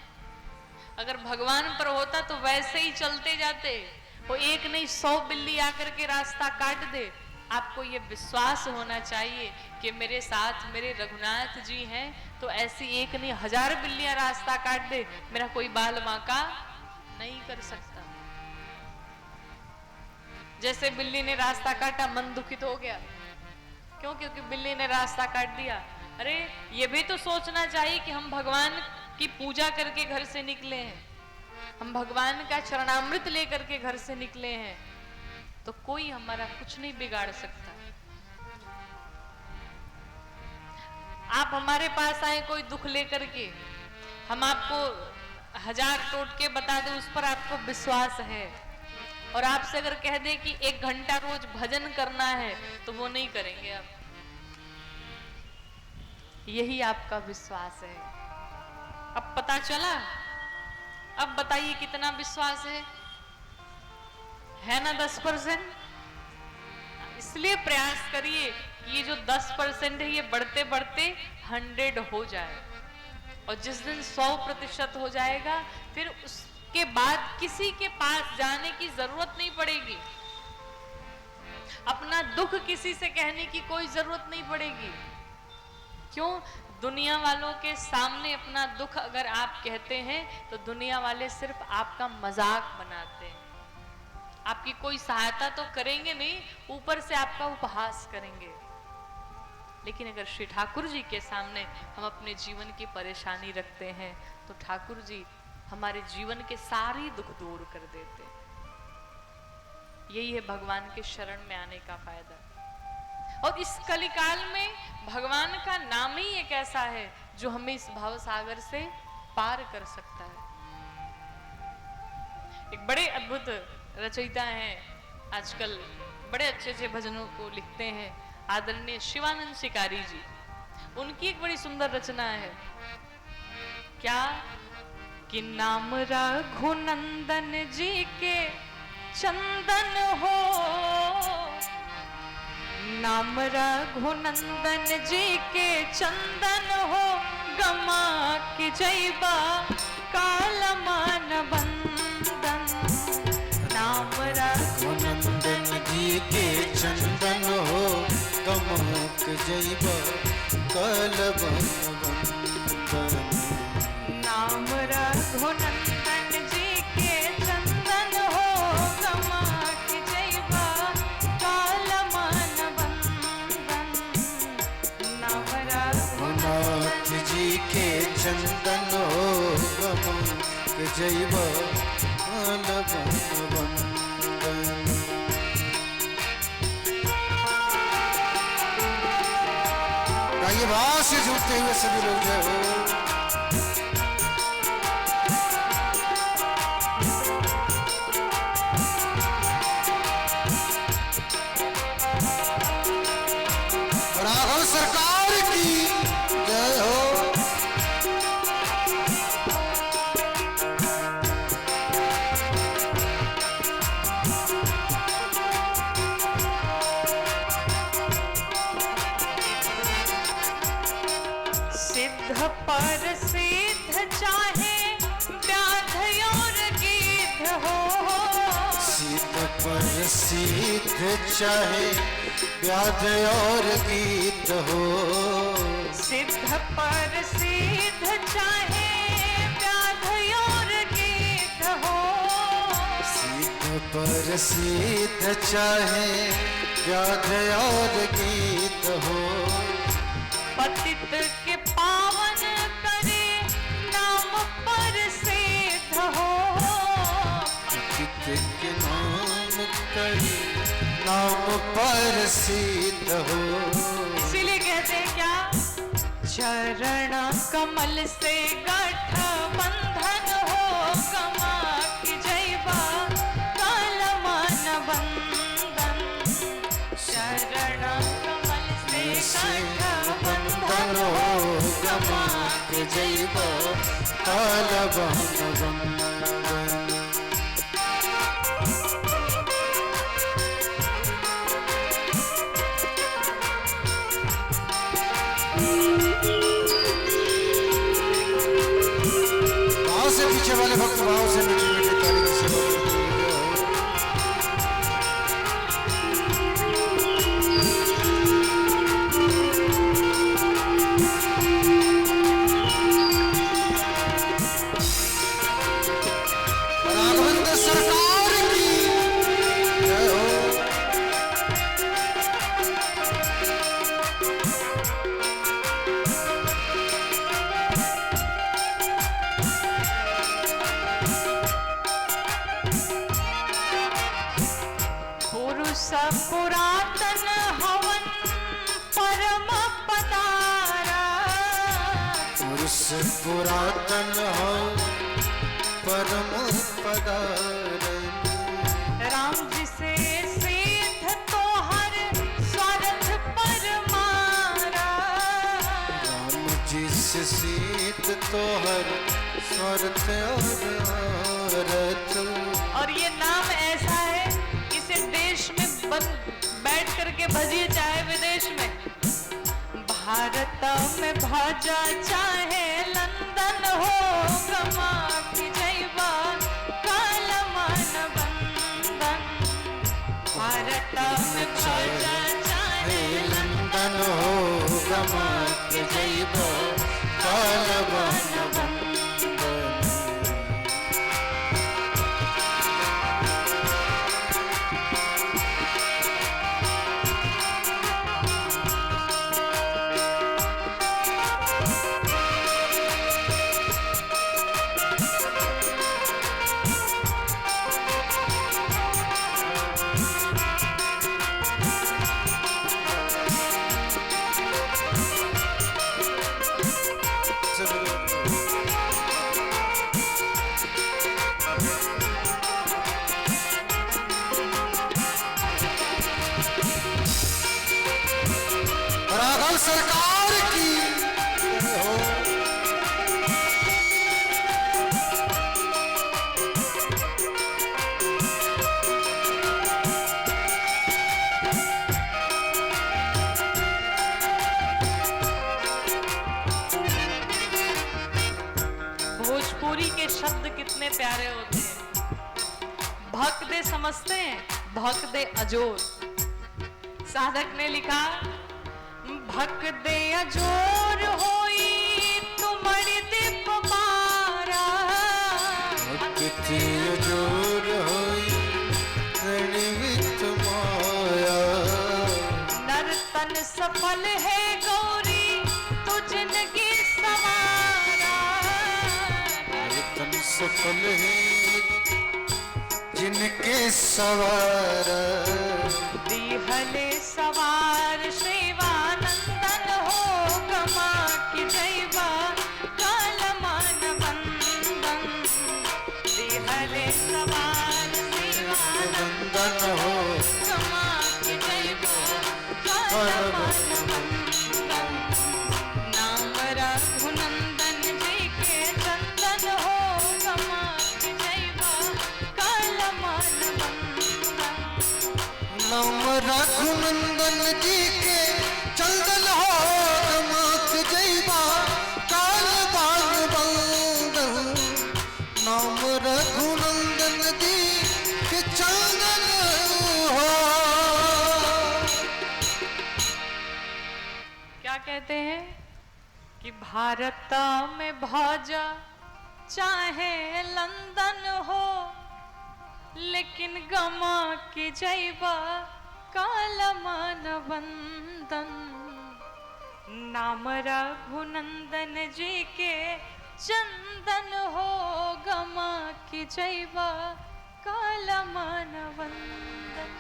अगर भगवान पर होता तो वैसे ही चलते जाते, वो एक नहीं 100 बिल्ली आकर के रास्ता काट दे। आपको ये विश्वास होना चाहिए कि मेरे साथ मेरे रघुनाथ जी हैं, तो ऐसी एक नहीं 1000 बिल्लियां रास्ता काट दे, मेरा कोई बाल बांका नहीं कर सकता। जैसे बिल्ली ने रास्ता काटा, मन दुखित हो गया, क्यों? क्योंकि बिल्ली ने रास्ता काट दिया। अरे ये भी तो सोचना चाहिए कि हम भगवान की पूजा करके घर से निकले हैं, हम भगवान का चरणामृत लेकर के घर से निकले हैं, तो कोई हमारा कुछ नहीं बिगाड़ सकता। आप हमारे पास आए कोई दुख लेकर के, हम आपको 1000 टोटके बता दें, उस पर आपको विश्वास है, और आपसे अगर कह दें कि 1 घंटा रोज भजन करना है तो वो नहीं करेंगे आप। यही आपका विश्वास है। अब पता चला? अब बताइए कितना विश्वास है ना? 10%। इसलिए प्रयास करिए कि ये जो 10% है ये बढ़ते बढ़ते 100 हो जाए, और जिस दिन 100% हो जाएगा फिर उसके बाद किसी के पास जाने की जरूरत नहीं पड़ेगी, अपना दुख किसी से कहने की कोई जरूरत नहीं पड़ेगी। क्यों? दुनिया वालों के सामने अपना दुख अगर आप कहते हैं तो दुनिया वाले सिर्फ आपका मजाक बनाते हैं, आपकी कोई सहायता तो करेंगे नहीं, ऊपर से आपका उपहास करेंगे। लेकिन अगर श्री ठाकुर जी के सामने हम अपने जीवन की परेशानी रखते हैं तो ठाकुर जी हमारे जीवन के सारे दुख दूर कर देते हैं। यही है भगवान के शरण में आने का फायदा। और इस कलिकाल में भगवान का नाम ही एक ऐसा है जो हमें इस भव सागर से पार कर सकता है। एक बड़े अद्भुत रचयिता हैं, आजकल बड़े अच्छे अच्छे भजनों को लिखते हैं, आदरणीय शिवानंद शिकारी जी। उनकी एक बड़ी सुंदर रचना है, क्या कि नाम रघुनंदन जी के चंदन हो, नाम रघुनंदन जी के चंदन हो, गमा के जैबा कालमान बंदन। नाम रघुनंदन जी के चंदन हो, गमा के जैबा कालमान बंदन। नाम रघुनंदन जी के चंदन हो, गमा के जैबा कालमान बंदन। नाम रघुनाथ जी के चंदन हो, गमा के जैबा कालमान बंदन। आइए भाव से जुड़ते हुए सभी लोग जय हो। राघव सरकार की जय हो। सिद्ध पर सिद्ध चाहे व्याध और गीध हो, सिद्ध पर सिद्ध चाहे व्याध और गीत हो, सिद्ध पर सिद्ध चाहे व्याध सिद्ध चाहे व्याध और गीत हो, पतित के पावन करे नाम पर सिद्ध हो, पतित के नाम करे नाम पर सिद्ध हो। इसीलिए कहते हैं क्या, चरण कमल से गठ बंधन हो, कमा की जैबा काल मान बंधन। चरण कमल से गठ बंधन हो, कमा के जैबा काल मान बंधन। पीछे वाले भक्त भाव से मीठी मीठी ताली की सेवा राघवेंद्र सरकार की जय हो। पुरातन हवन परम पदारा, पुरुष पुरातन हो परम पदारन। राम जी से सिद्ध तो हर स्वार्थ पर मारा, राम जी से सिद्ध तो हर स्वार्थ और अर्थ। और ये नाम ऐसा है, इसे देश में बैठ करके भजिए चाहे विदेश में। भारत में भाजा चाहे लंदन हो, कमा की जैबा काल मान बंधन। भारत में भाजा चाहे लंदन हो, कमा के जैबा काल मान बंधन। राघव सरकार की जय हो। भोजपुरी के शब्द कितने प्यारे होते हैं। भक दे समझते हैं, भक दे अजोर। साधक ने लिखा, भक दे अजोर होई तुम्हारी दीप मारा, भक दे अजोर होई रणवित माया। नर्तन सफल है गौरी तो जिनकी सवारा, नर्तन सफल है जिनके सवार। दिहले सवार शिवानंदन हो, कमा की जैबा काल मान बंधन। दिहले सवार शिवानंदन हो, कमा की जैबा काल मान बंधन। नाम रघुनंदन जी के चंदन हो, कमा की जैबा काल मान बंधन। नाम रघुनंदन जी के चंदन हो, कमा के जैबा काल मान बंधन। नाम रघुनंदन जी के चंदन हो। क्या कहते हैं कि भारत में भाजा चाहे लंदन हो, लेकिन गमा के जैबा काला मन बंदन, नाम रघुनंदन जी के चंदन हो, गमा के जैबा काला मन बंदन।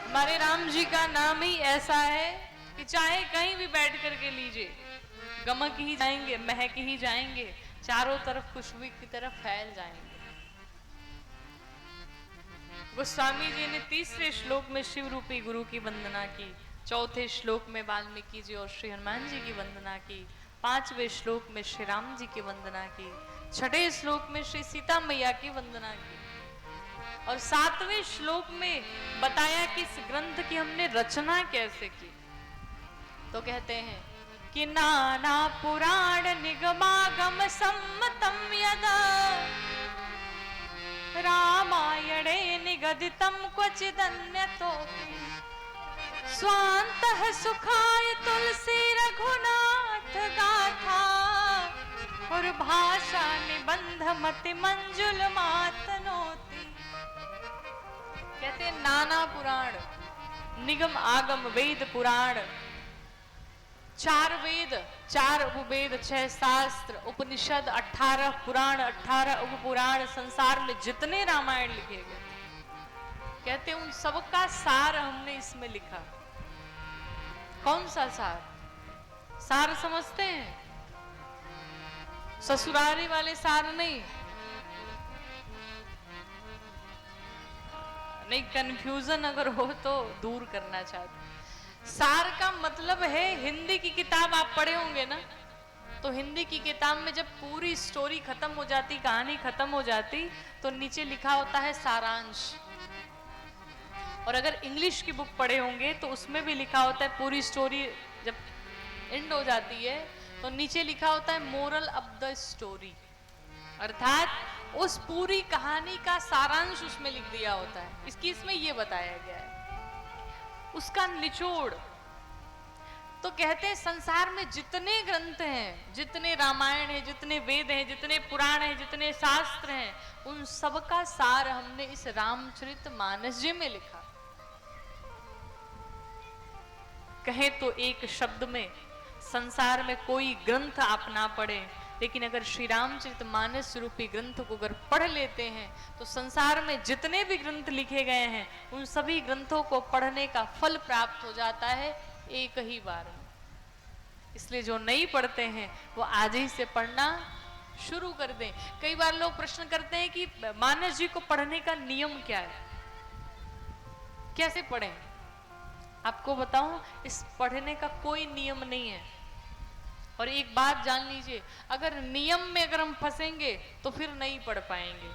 हमारे राम जी का नाम ही ऐसा है कि चाहे कहीं भी बैठ करके लीजिए, गमक ही जाएंगे, महक ही जाएंगे, चारों तरफ खुशबू की तरफ फैल जाएंगे। गोस्वामी जी ने तीसरे श्लोक में शिव रूपी गुरु की वंदना की, चौथे श्लोक में वाल्मीकि जी और श्री हनुमान जी की वंदना की, पांचवें श्लोक में श्री राम जी की वंदना की, छठे श्लोक में श्री सीता मैया की वंदना की, और सातवें श्लोक में बताया कि इस ग्रंथ की हमने रचना कैसे की। तो कहते हैं कि नाना पुराण निगमागम सम्मतम यदा रामायणे निगदितं क्वचिदन्यतोऽपि स्वान्तः सुखाय तुलसी रघुनाथ गाथा और भाषा निबंध मति मंजुल मातनोति। कहते नाना पुराण, निगम आगम वेद पुराण, चार वेद, चार उपवेद, 6 शास्त्र, उपनिषद, 18 पुराण, 18 उपपुराण, संसार में जितने रामायण लिखे गए, कहते उन सबका सार हमने इसमें लिखा। कौन सा सार? सार समझते हैं? ससुरारी वाले सार नहीं, नहीं कंफ्यूजन अगर हो तो दूर करना चाहते। सार का मतलब है, हिंदी की किताब आप पढ़े होंगे ना, तो हिंदी की किताब में जब पूरी स्टोरी खत्म हो जाती, कहानी खत्म हो जाती, तो नीचे लिखा होता है सारांश। और अगर इंग्लिश की बुक पढ़े होंगे तो उसमें भी लिखा होता है, पूरी स्टोरी जब एंड हो जाती है तो नीचे लिखा होता है मोरल ऑफ द स्टोरी, अर्थात उस पूरी कहानी का सारांश उसमें लिख दिया होता है। इसमें ये बताया गया है उसका निचोड़। तो कहते हैं संसार में जितने ग्रंथ हैं, जितने रामायण हैं, जितने वेद हैं, जितने पुराण हैं, जितने शास्त्र हैं, उन सब का सार हमने इस रामचरितमानस जी में लिखा। कहे तो एक शब्द में, संसार में कोई ग्रंथ आप ना पढ़े, लेकिन अगर श्री रामचरितमानस रूपी ग्रंथ को अगर पढ़ लेते हैं तो संसार में जितने भी ग्रंथ लिखे गए हैं उन सभी ग्रंथों को पढ़ने का फल प्राप्त हो जाता है एक ही बार में। इसलिए जो नहीं पढ़ते हैं वो आज ही से पढ़ना शुरू कर दें। कई बार लोग प्रश्न करते हैं कि मानस जी को पढ़ने का नियम क्या है, कैसे पढ़ें? आपको बताऊं, इस पढ़ने का कोई नियम नहीं है। और एक बात जान लीजिए, अगर नियम में अगर हम फंसेंगे तो फिर नहीं पढ़ पाएंगे।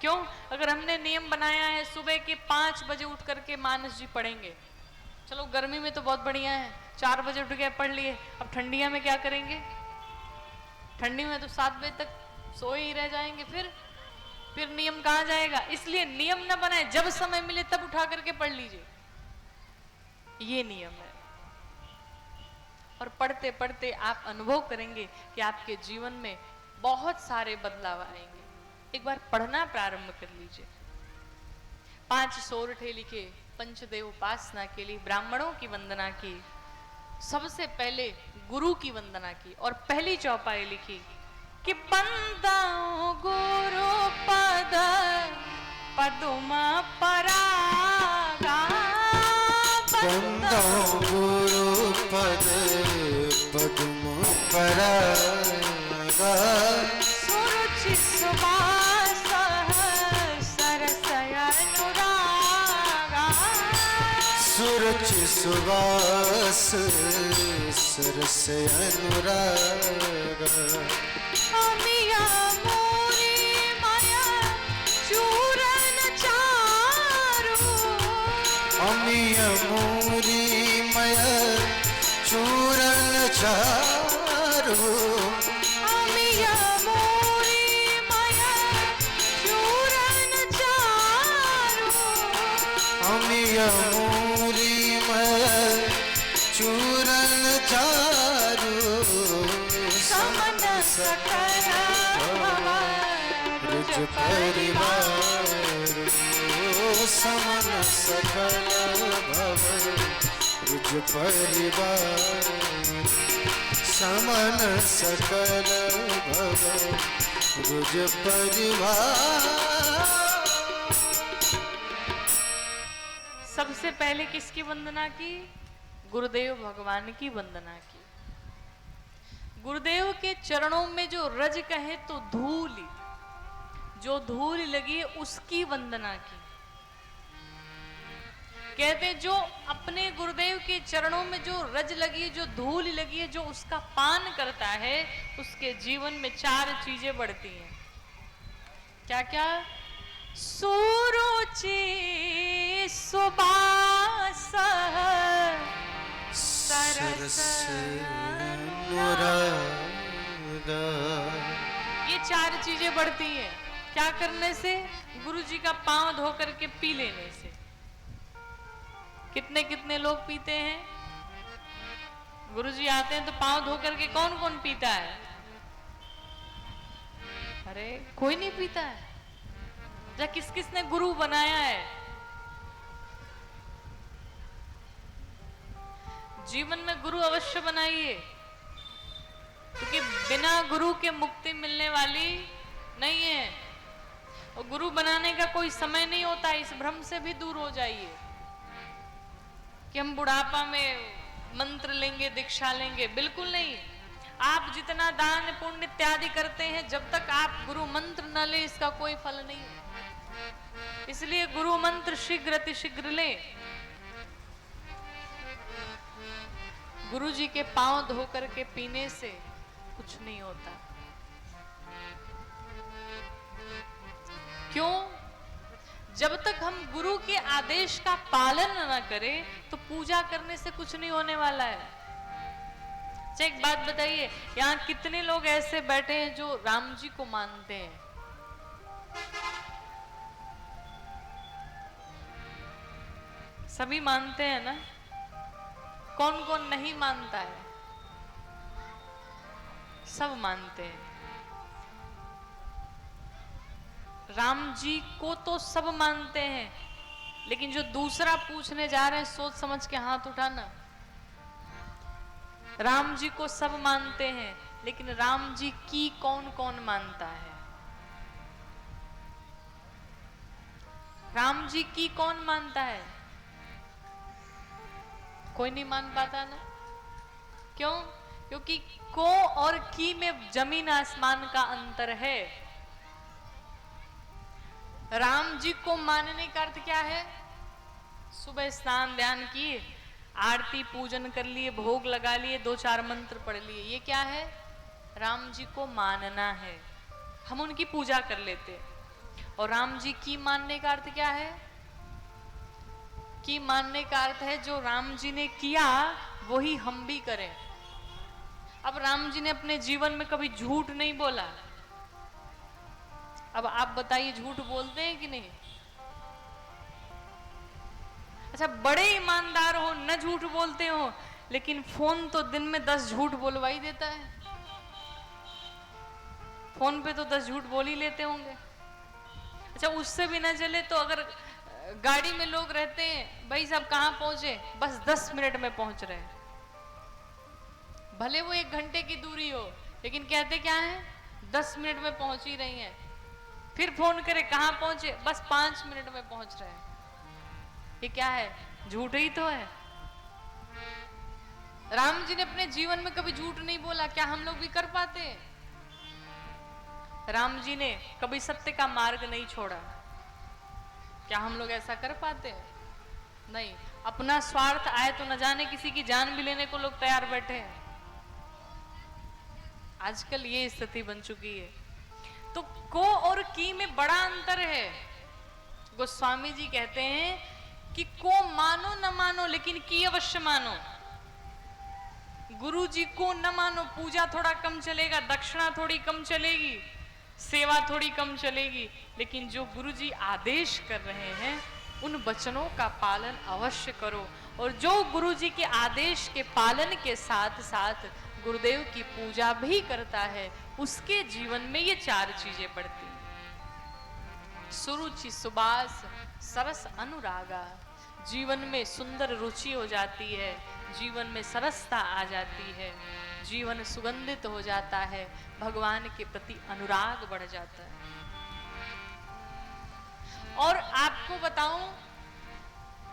क्यों? अगर हमने नियम बनाया है सुबह के 5 बजे उठ करके मानस जी पढ़ेंगे, चलो गर्मी में तो बहुत बढ़िया है, 4 बजे उठ के पढ़ लिए। अब ठंडिया में क्या करेंगे? ठंडी में तो 7 बजे तक सोए ही रह जाएंगे, फिर नियम कहाँ जाएगा? इसलिए नियम न बनाए, जब समय मिले तब उठा करके पढ़ लीजिए, ये नियम है। और पढ़ते पढ़ते आप अनुभव करेंगे कि आपके जीवन में बहुत सारे बदलाव आएंगे। एक बार पढ़ना प्रारंभ कर लीजिए। 5 सोरठे लिखे, पंचदेव उपासना के लिए ब्राह्मणों की वंदना की, सबसे पहले गुरु की वंदना की, और पहली चौपाई लिखी कि बंदाओ गुरु पद पदुम परागा, बंदाओ गुरु पद पदुम परागा, सुरुचि सुवास सरसय अनुरागा, सुरुचि सुवास सरसय अनुरागा, अमिया मोरी माया चूरन चारु, अमिया मोरी माया चूरन चारु, अमिया मोरी माया चूरन चारु, अमिया मोरी माया चूरन चारु, समन सकल भवन परिवार समन सकल भव रुज परिवार समन सकल भव रुज परिवार। सबसे पहले किसकी वंदना की? गुरुदेव भगवान की वंदना की। गुरुदेव के चरणों में जो रज कहे तो धूल, जो धूल लगी है उसकी वंदना की। कहते जो अपने गुरुदेव के चरणों में जो रज लगी है, जो धूल लगी है, जो उसका पान करता है, उसके जीवन में 4 चीजें बढ़ती हैं। क्या क्या? सुरुचि सुबास सरस अनुराग। ये 4 चीजें बढ़ती हैं। क्या करने से? गुरु जी का पांव धो करके पी लेने से। कितने कितने लोग पीते हैं? गुरु जी आते हैं तो पांव धो करके कौन कौन पीता है? अरे कोई नहीं पीता है। जब किस किस ने गुरु बनाया है? जीवन में गुरु अवश्य बनाइए, क्योंकि बिना गुरु के मुक्ति मिलने वाली नहीं है। और गुरु बनाने का कोई समय नहीं होता। इस भ्रम से भी दूर हो जाइए कि हम बुढ़ापा में मंत्र लेंगे, दीक्षा लेंगे। बिल्कुल नहीं। आप जितना दान पुण्य इत्यादि करते हैं, जब तक आप गुरु मंत्र न ले इसका कोई फल नहीं है। इसलिए गुरु मंत्र शीघ्र अतिशीघ्र ले। गुरु जी के पांव धो करके पीने से कुछ नहीं होता। क्यों? जब तक हम गुरु के आदेश का पालन न करें तो पूजा करने से कुछ नहीं होने वाला है। अच्छा एक बात बताइए, यहाँ कितने लोग ऐसे बैठे हैं जो राम जी को मानते हैं? सभी मानते हैं ना? कौन कौन नहीं मानता है? सब मानते हैं। राम जी को तो सब मानते हैं, लेकिन जो दूसरा पूछने जा रहे हैं सोच समझ के हाथ उठाना। राम जी को सब मानते हैं, लेकिन राम जी की कौन कौन मानता है? राम जी की कौन मानता है? कोई नहीं मान पाता ना। क्यों? क्योंकि को और की में जमीन आसमान का अंतर है। राम जी को मानने का अर्थ क्या है? सुबह स्नान ध्यान किए, आरती पूजन कर लिए, भोग लगा लिए, 2-4 मंत्र पढ़ लिए। ये क्या है? राम जी को मानना है। हम उनकी पूजा कर लेते हैं। और राम जी की मानने का अर्थ क्या है? की मानने का अर्थ है जो राम जी ने किया वही हम भी करें। अब राम जी ने अपने जीवन में कभी झूठ नहीं बोला। अब आप बताइए झूठ बोलते हैं कि नहीं? अच्छा बड़े ईमानदार हो, न झूठ बोलते हो, लेकिन फोन तो दिन में 10 झूठ बोलवाई देता है। फोन पे तो 10 झूठ बोल ही लेते होंगे। अच्छा उससे भी ना चले तो अगर गाड़ी में लोग रहते हैं, भाई साहब कहाँ पहुंचे? बस 10 मिनट में पहुंच रहे हैं। भले वो 1 घंटे की दूरी हो, लेकिन कहते क्या है? 10 मिनट में पहुंच ही रही हैं। फिर फोन करे कहाँ पहुंचे? बस 5 मिनट में पहुंच रहे हैं। ये क्या है? झूठ ही तो है। राम जी ने अपने जीवन में कभी झूठ नहीं बोला। क्या हम लोग भी कर पाते हैं? राम जी ने कभी सत्य का मार्ग नहीं छोड़ा। क्या हम लोग ऐसा कर पाते हैं? नहीं। अपना स्वार्थ आए तो न जाने किसी की जान भी लेने को लोग तैयार बैठे हैं। आजकल ये स्थिति बन चुकी है। तो को और की में बड़ा अंतर है। गोस्वामी जी कहते हैं कि को मानो न मानो, लेकिन की अवश्य मानो। गुरु जी को न मानो, पूजा थोड़ा कम चलेगा, दक्षिणा थोड़ी कम चलेगी, सेवा थोड़ी कम चलेगी, लेकिन जो गुरु जी आदेश कर रहे हैं उन वचनों का पालन अवश्य करो। और जो गुरु जी के आदेश के पालन के साथ साथ गुरुदेव की पूजा भी करता है, उसके जीवन में ये 4 चीजें बढ़ती हैं। सुरुचि सुबास सरस अनुरागा। जीवन में सुंदर रुचि हो जाती है, जीवन में सरसता आ जाती है, जीवन सुगंधित हो जाता है, भगवान के प्रति अनुराग बढ़ जाता है। और आपको बताऊं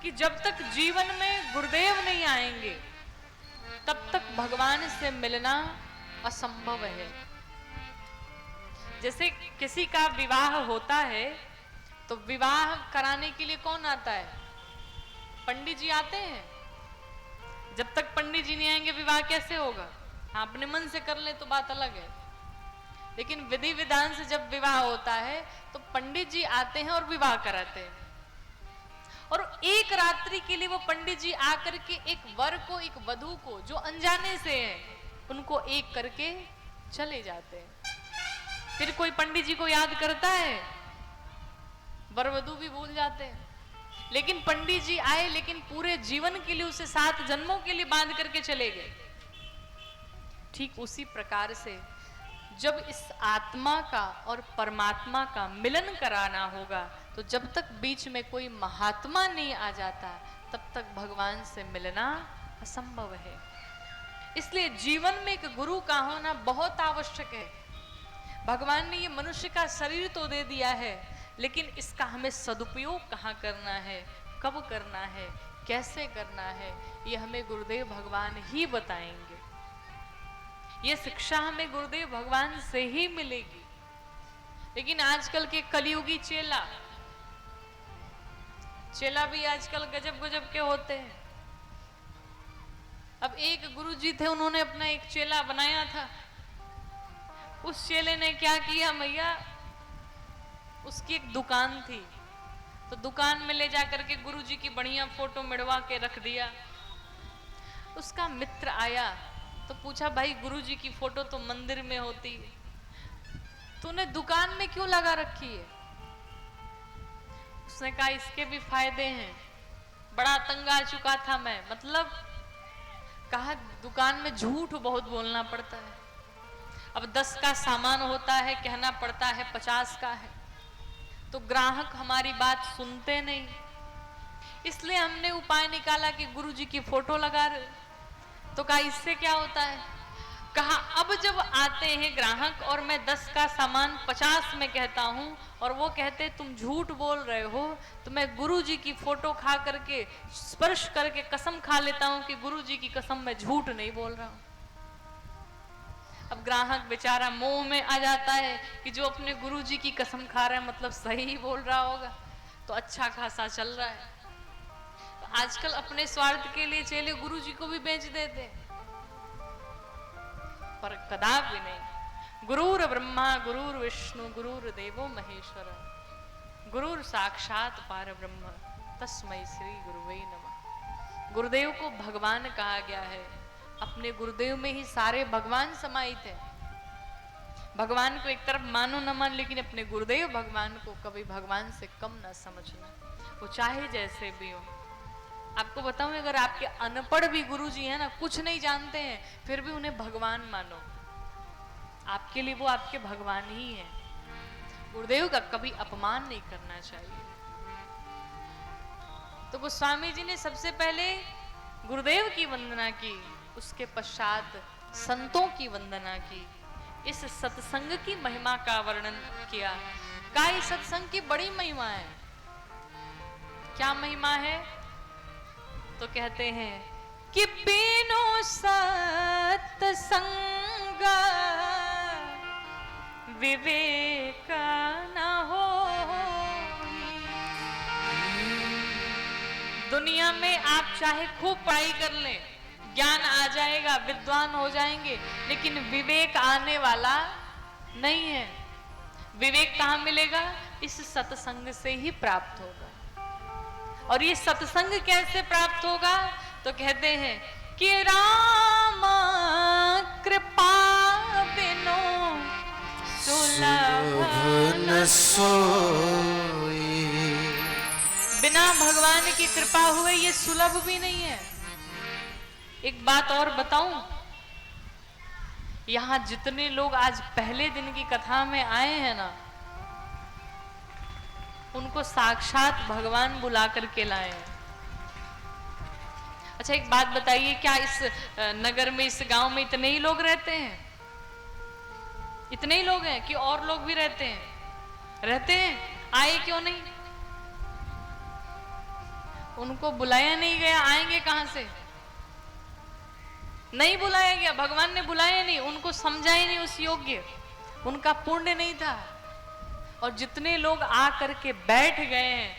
कि जब तक जीवन में गुरुदेव नहीं आएंगे तब तक भगवान से मिलना असंभव है। जैसे किसी का विवाह होता है तो विवाह कराने के लिए कौन आता है? पंडित जी आते हैं। जब तक पंडित जी नहीं आएंगे विवाह कैसे होगा? हाँ, अपने मन से कर ले तो बात अलग है, लेकिन विधि विधान से जब विवाह होता है तो पंडित जी आते हैं और विवाह कराते हैं। और एक रात्रि के लिए वो पंडित जी आकर के एक वर को, एक वधू को जो अनजाने से है, उनको एक करके चले जाते हैं। फिर कोई पंडित जी को याद करता है? वर वधू भी भूल जाते हैं। लेकिन पंडित जी आए, लेकिन पूरे जीवन के लिए, उसे 7 जन्मों के लिए बांध करके चले गए। ठीक उसी प्रकार से जब इस आत्मा का और परमात्मा का मिलन कराना होगा तो जब तक बीच में कोई महात्मा नहीं आ जाता तब तक भगवान से मिलना असंभव है। इसलिए जीवन में एक गुरु का होना बहुत आवश्यक है। भगवान ने ये मनुष्य का शरीर तो दे दिया है, लेकिन इसका हमें सदुपयोग कहाँ करना है, कब करना है, कैसे करना है, ये हमें गुरुदेव भगवान ही बताएंगे। ये शिक्षा हमें गुरुदेव भगवान से ही मिलेगी। लेकिन आजकल के कलयुगी चेला भी आजकल गजब गजब के होते हैं। अब एक गुरुजी थे, उन्होंने अपना एक चेला बनाया था। उस चेले ने क्या किया मैया, उसकी एक दुकान थी, तो दुकान में ले जाकर के गुरुजी की बढ़िया फोटो मिड़वा के रख दिया। उसका मित्र आया तो पूछा, भाई गुरुजी की फोटो तो मंदिर में होती है, तूने दुकान में क्यों लगा रखी है? उसने कहा इसके भी फायदे हैं, बड़ा तंग आ चुका था मैं। मतलब कहा दुकान में झूठ बहुत बोलना पड़ता है। अब 10 का सामान होता है, कहना पड़ता है 50 का है, तो ग्राहक हमारी बात सुनते नहीं। इसलिए हमने उपाय निकाला कि गुरुजी की फोटो लगा रहे। तो कहा इससे क्या होता है? कहा अब जब आते हैं ग्राहक और मैं 10 का सामान 50 में कहता हूं और वो कहते तुम झूठ बोल रहे हो, तो मैं गुरुजी की फोटो खा करके, स्पर्श करके कसम खा लेता हूं कि गुरुजी की कसम मैं झूठ नहीं बोल रहा हूं। अब ग्राहक बेचारा मोह में आ जाता है कि जो अपने गुरुजी की कसम खा रहा है मतलब सही ही बोल रहा होगा, तो अच्छा खासा चल रहा है। तो आजकल अपने स्वार्थ के लिए चेले गुरुजी को भी बेच देते, पर कदापि नहीं। गुरुर ब्रह्मा गुरुर विष्णु गुरुर देवो महेश्वर, गुरुर साक्षात पार ब्रह्म तस्मै श्री गुरुवे नमः। गुरुदेव को भगवान कहा गया है। अपने गुरुदेव में ही सारे भगवान समाहित है। भगवान को एक तरफ मानो न मान, लेकिन अपने गुरुदेव भगवान को कभी भगवान से कम ना समझना, वो चाहे जैसे भी हो। आपको बताऊं, अगर आपके अनपढ़ भी गुरुजी हैं ना, कुछ नहीं जानते हैं, फिर भी उन्हें भगवान मानो। आपके लिए वो आपके भगवान ही हैं। गुरुदेव का कभी अपमान नहीं करना चाहिए। तो गोस्वामी जी ने सबसे पहले गुरुदेव की वंदना की, उसके पश्चात संतों की वंदना की, इस सत्संग की महिमा का वर्णन किया। का इस सत्संग की बड़ी महिमा है। क्या महिमा है? तो कहते हैं कि बिनु सत्संग विवेक न हो। दुनिया में आप चाहे खूब पढ़ाई कर लें, ज्ञान आ जाएगा, विद्वान हो जाएंगे, लेकिन विवेक आने वाला नहीं है। विवेक कहाँ मिलेगा? इस सत्संग से ही प्राप्त होगा। और ये सत्संग कैसे प्राप्त होगा? तो कहते हैं कि राम कृपा बिनु सुलभ न सोई। बिना भगवान की कृपा हुए ये सुलभ भी नहीं है। एक बात और बताऊं, यहां जितने लोग आज पहले दिन की कथा में आए हैं ना, उनको साक्षात भगवान बुला करके लाए हैं। अच्छा एक बात बताइए, क्या इस नगर में, इस गांव में इतने ही लोग रहते हैं? इतने ही लोग हैं कि और लोग भी रहते हैं? रहते हैं, आए क्यों नहीं? उनको बुलाया नहीं गया, आएंगे कहां से? नहीं बुलाया गया, भगवान ने बुलाया नहीं, उनको समझा ही नहीं उस योग्य, उनका पुण्य नहीं था। और जितने लोग आ करके बैठ गए हैं,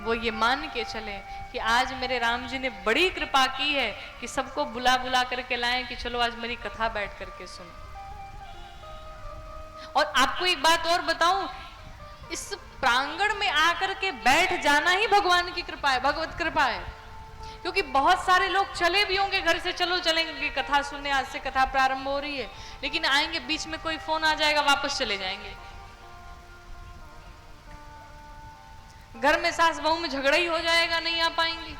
वो ये मान के चले कि आज मेरे राम जी ने बड़ी कृपा की है कि सबको बुला बुला करके लाए कि चलो आज मेरी कथा बैठ करके सुनो। और आपको एक बात और बताऊं, इस प्रांगण में आकर के बैठ जाना ही भगवान की कृपा है, भगवत कृपा है। क्योंकि बहुत सारे लोग चले भी होंगे घर से, चलो चलेंगे कथा सुनने, आज से कथा प्रारंभ हो रही है, लेकिन आएंगे बीच में कोई फोन आ जाएगा, वापस चले जाएंगे। घर में सास बहू में झगड़ा ही हो जाएगा, नहीं आ पाएंगे।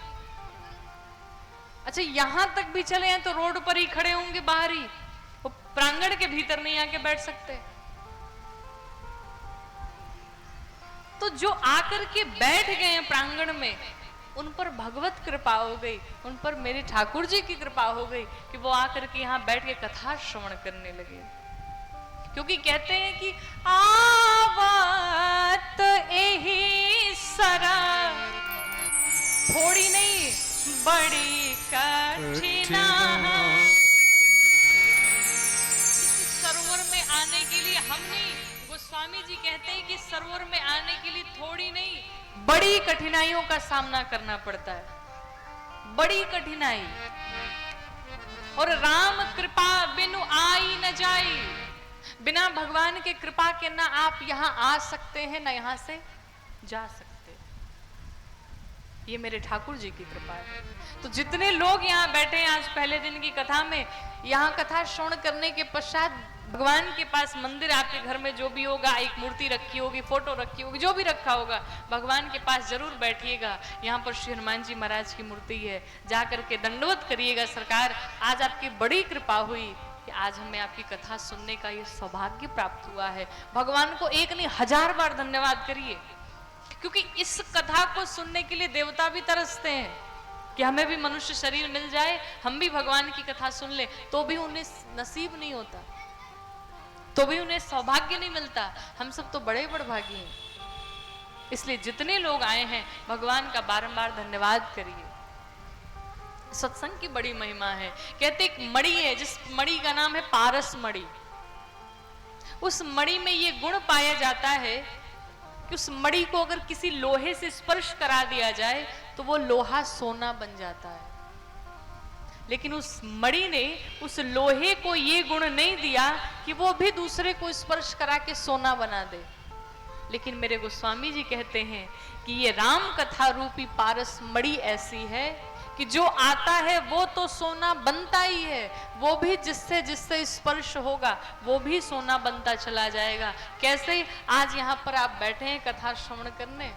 अच्छा यहां तक भी चले हैं तो रोड पर ही खड़े होंगे, बाहर ही, वो प्रांगण के भीतर नहीं आके बैठ सकते। तो जो आकर के बैठ गए हैं प्रांगण में, उन पर भगवत कृपा हो गई, उन पर मेरे ठाकुर जी की कृपा हो गई कि वो आकर के यहाँ बैठ के कथा श्रवण करने लगे। क्योंकि कहते हैं कि आवत एही सरा, थोड़ी नहीं बड़ी कठिना, सरोवर में आने के लिए हम नहीं, गोस्वामी जी कहते हैं कि सरोवर में आने के लिए थोड़ी नहीं बड़ी कठिनाइयों का सामना करना पड़ता है, बड़ी कठिनाई। और राम कृपा बिनु आई न जाई, बिना भगवान के कृपा के ना आप यहां आ सकते हैं, ना यहां से जा सकते। ये मेरे ठाकुर जी की कृपा है। तो जितने लोग यहाँ बैठे हैं आज पहले दिन की कथा में, यहाँ कथा श्रवण करने के पश्चात भगवान के पास मंदिर, आपके घर में जो भी होगा, एक मूर्ति रखी होगी, फोटो रखी होगी, जो भी रखा होगा, भगवान के पास जरूर बैठिएगा। यहाँ पर श्री हनुमान जी महाराज की मूर्ति है, जा करके दंडवत करिएगा, सरकार आज आपकी बड़ी कृपा हुई कि आज हमें आपकी कथा सुनने का ये सौभाग्य प्राप्त हुआ है। भगवान को एक नहीं 1000 बार धन्यवाद करिए, क्योंकि इस कथा को सुनने के लिए देवता भी तरसते हैं कि हमें भी मनुष्य शरीर मिल जाए, हम भी भगवान की कथा सुन ले, तो भी उन्हें नसीब नहीं होता, तो भी उन्हें सौभाग्य नहीं मिलता। हम सब तो बड़े बड़भागी हैं। इसलिए जितने लोग आए हैं, भगवान का बारंबार धन्यवाद करिए। सत्संग की बड़ी महिमा है। कहते एक मणि है, जिस मणि का नाम है पारस मणि। उस मणि में ये गुण पाया जाता है कि उस मणि को अगर किसी लोहे से स्पर्श करा दिया जाए तो वो लोहा सोना बन जाता है। लेकिन उस मणि ने उस लोहे को ये गुण नहीं दिया कि वो भी दूसरे को स्पर्श करा के सोना बना दे। लेकिन मेरे गोस्वामी जी कहते हैं कि ये राम कथा रूपी पारस मणि ऐसी है कि जो आता है वो तो सोना बनता ही है, वो भी जिससे जिससे स्पर्श होगा वो भी सोना बनता चला जाएगा। कैसे? आज यहाँ पर आप बैठे हैं कथा श्रवण करने,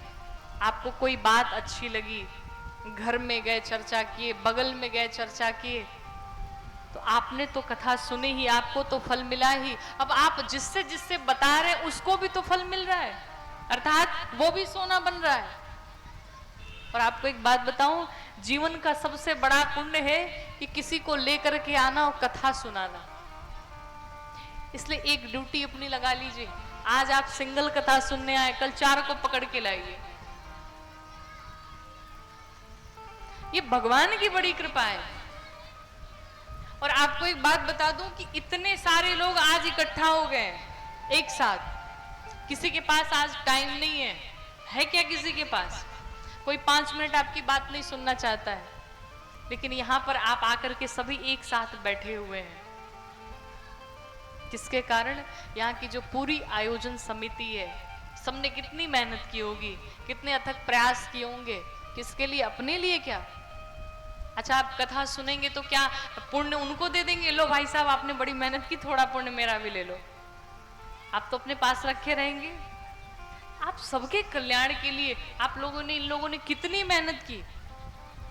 आपको कोई बात अच्छी लगी, घर में गए चर्चा किए, बगल में गए चर्चा किए, तो आपने तो कथा सुनी ही, आपको तो फल मिला ही। अब आप जिससे जिससे बता रहे उसको भी तो फल मिल रहा है, अर्थात वो भी सोना बन रहा है। और आपको एक बात बताऊं, जीवन का सबसे बड़ा पुण्य है कि किसी को लेकर के आना और कथा सुनाना। इसलिए एक ड्यूटी अपनी लगा लीजिए, आज आप सिंगल कथा सुनने आए, कल 4 को पकड़ के लाइए। ये भगवान की बड़ी कृपा है। और आपको एक बात बता दूं कि इतने सारे लोग आज इकट्ठा हो गए एक साथ। किसी के पास आज टाइम नहीं है क्या? किसी के पास कोई 5 मिनट आपकी बात नहीं सुनना चाहता है, लेकिन यहां पर आप आकर के सभी एक साथ बैठे हुए हैं। किसके कारण? यहाँ की जो पूरी आयोजन समिति है, सबने कितनी मेहनत की होगी, कितने अथक प्रयास किए होंगे। किसके लिए? अपने लिए क्या? अच्छा आप कथा सुनेंगे तो क्या पुण्य उनको दे देंगे, लो भाई साहब आपने बड़ी मेहनत की, थोड़ा पुण्य मेरा भी ले लो? आप तो अपने पास रखे रहेंगे। आप सबके कल्याण के लिए आप लोगों ने, इन लोगों ने कितनी मेहनत की,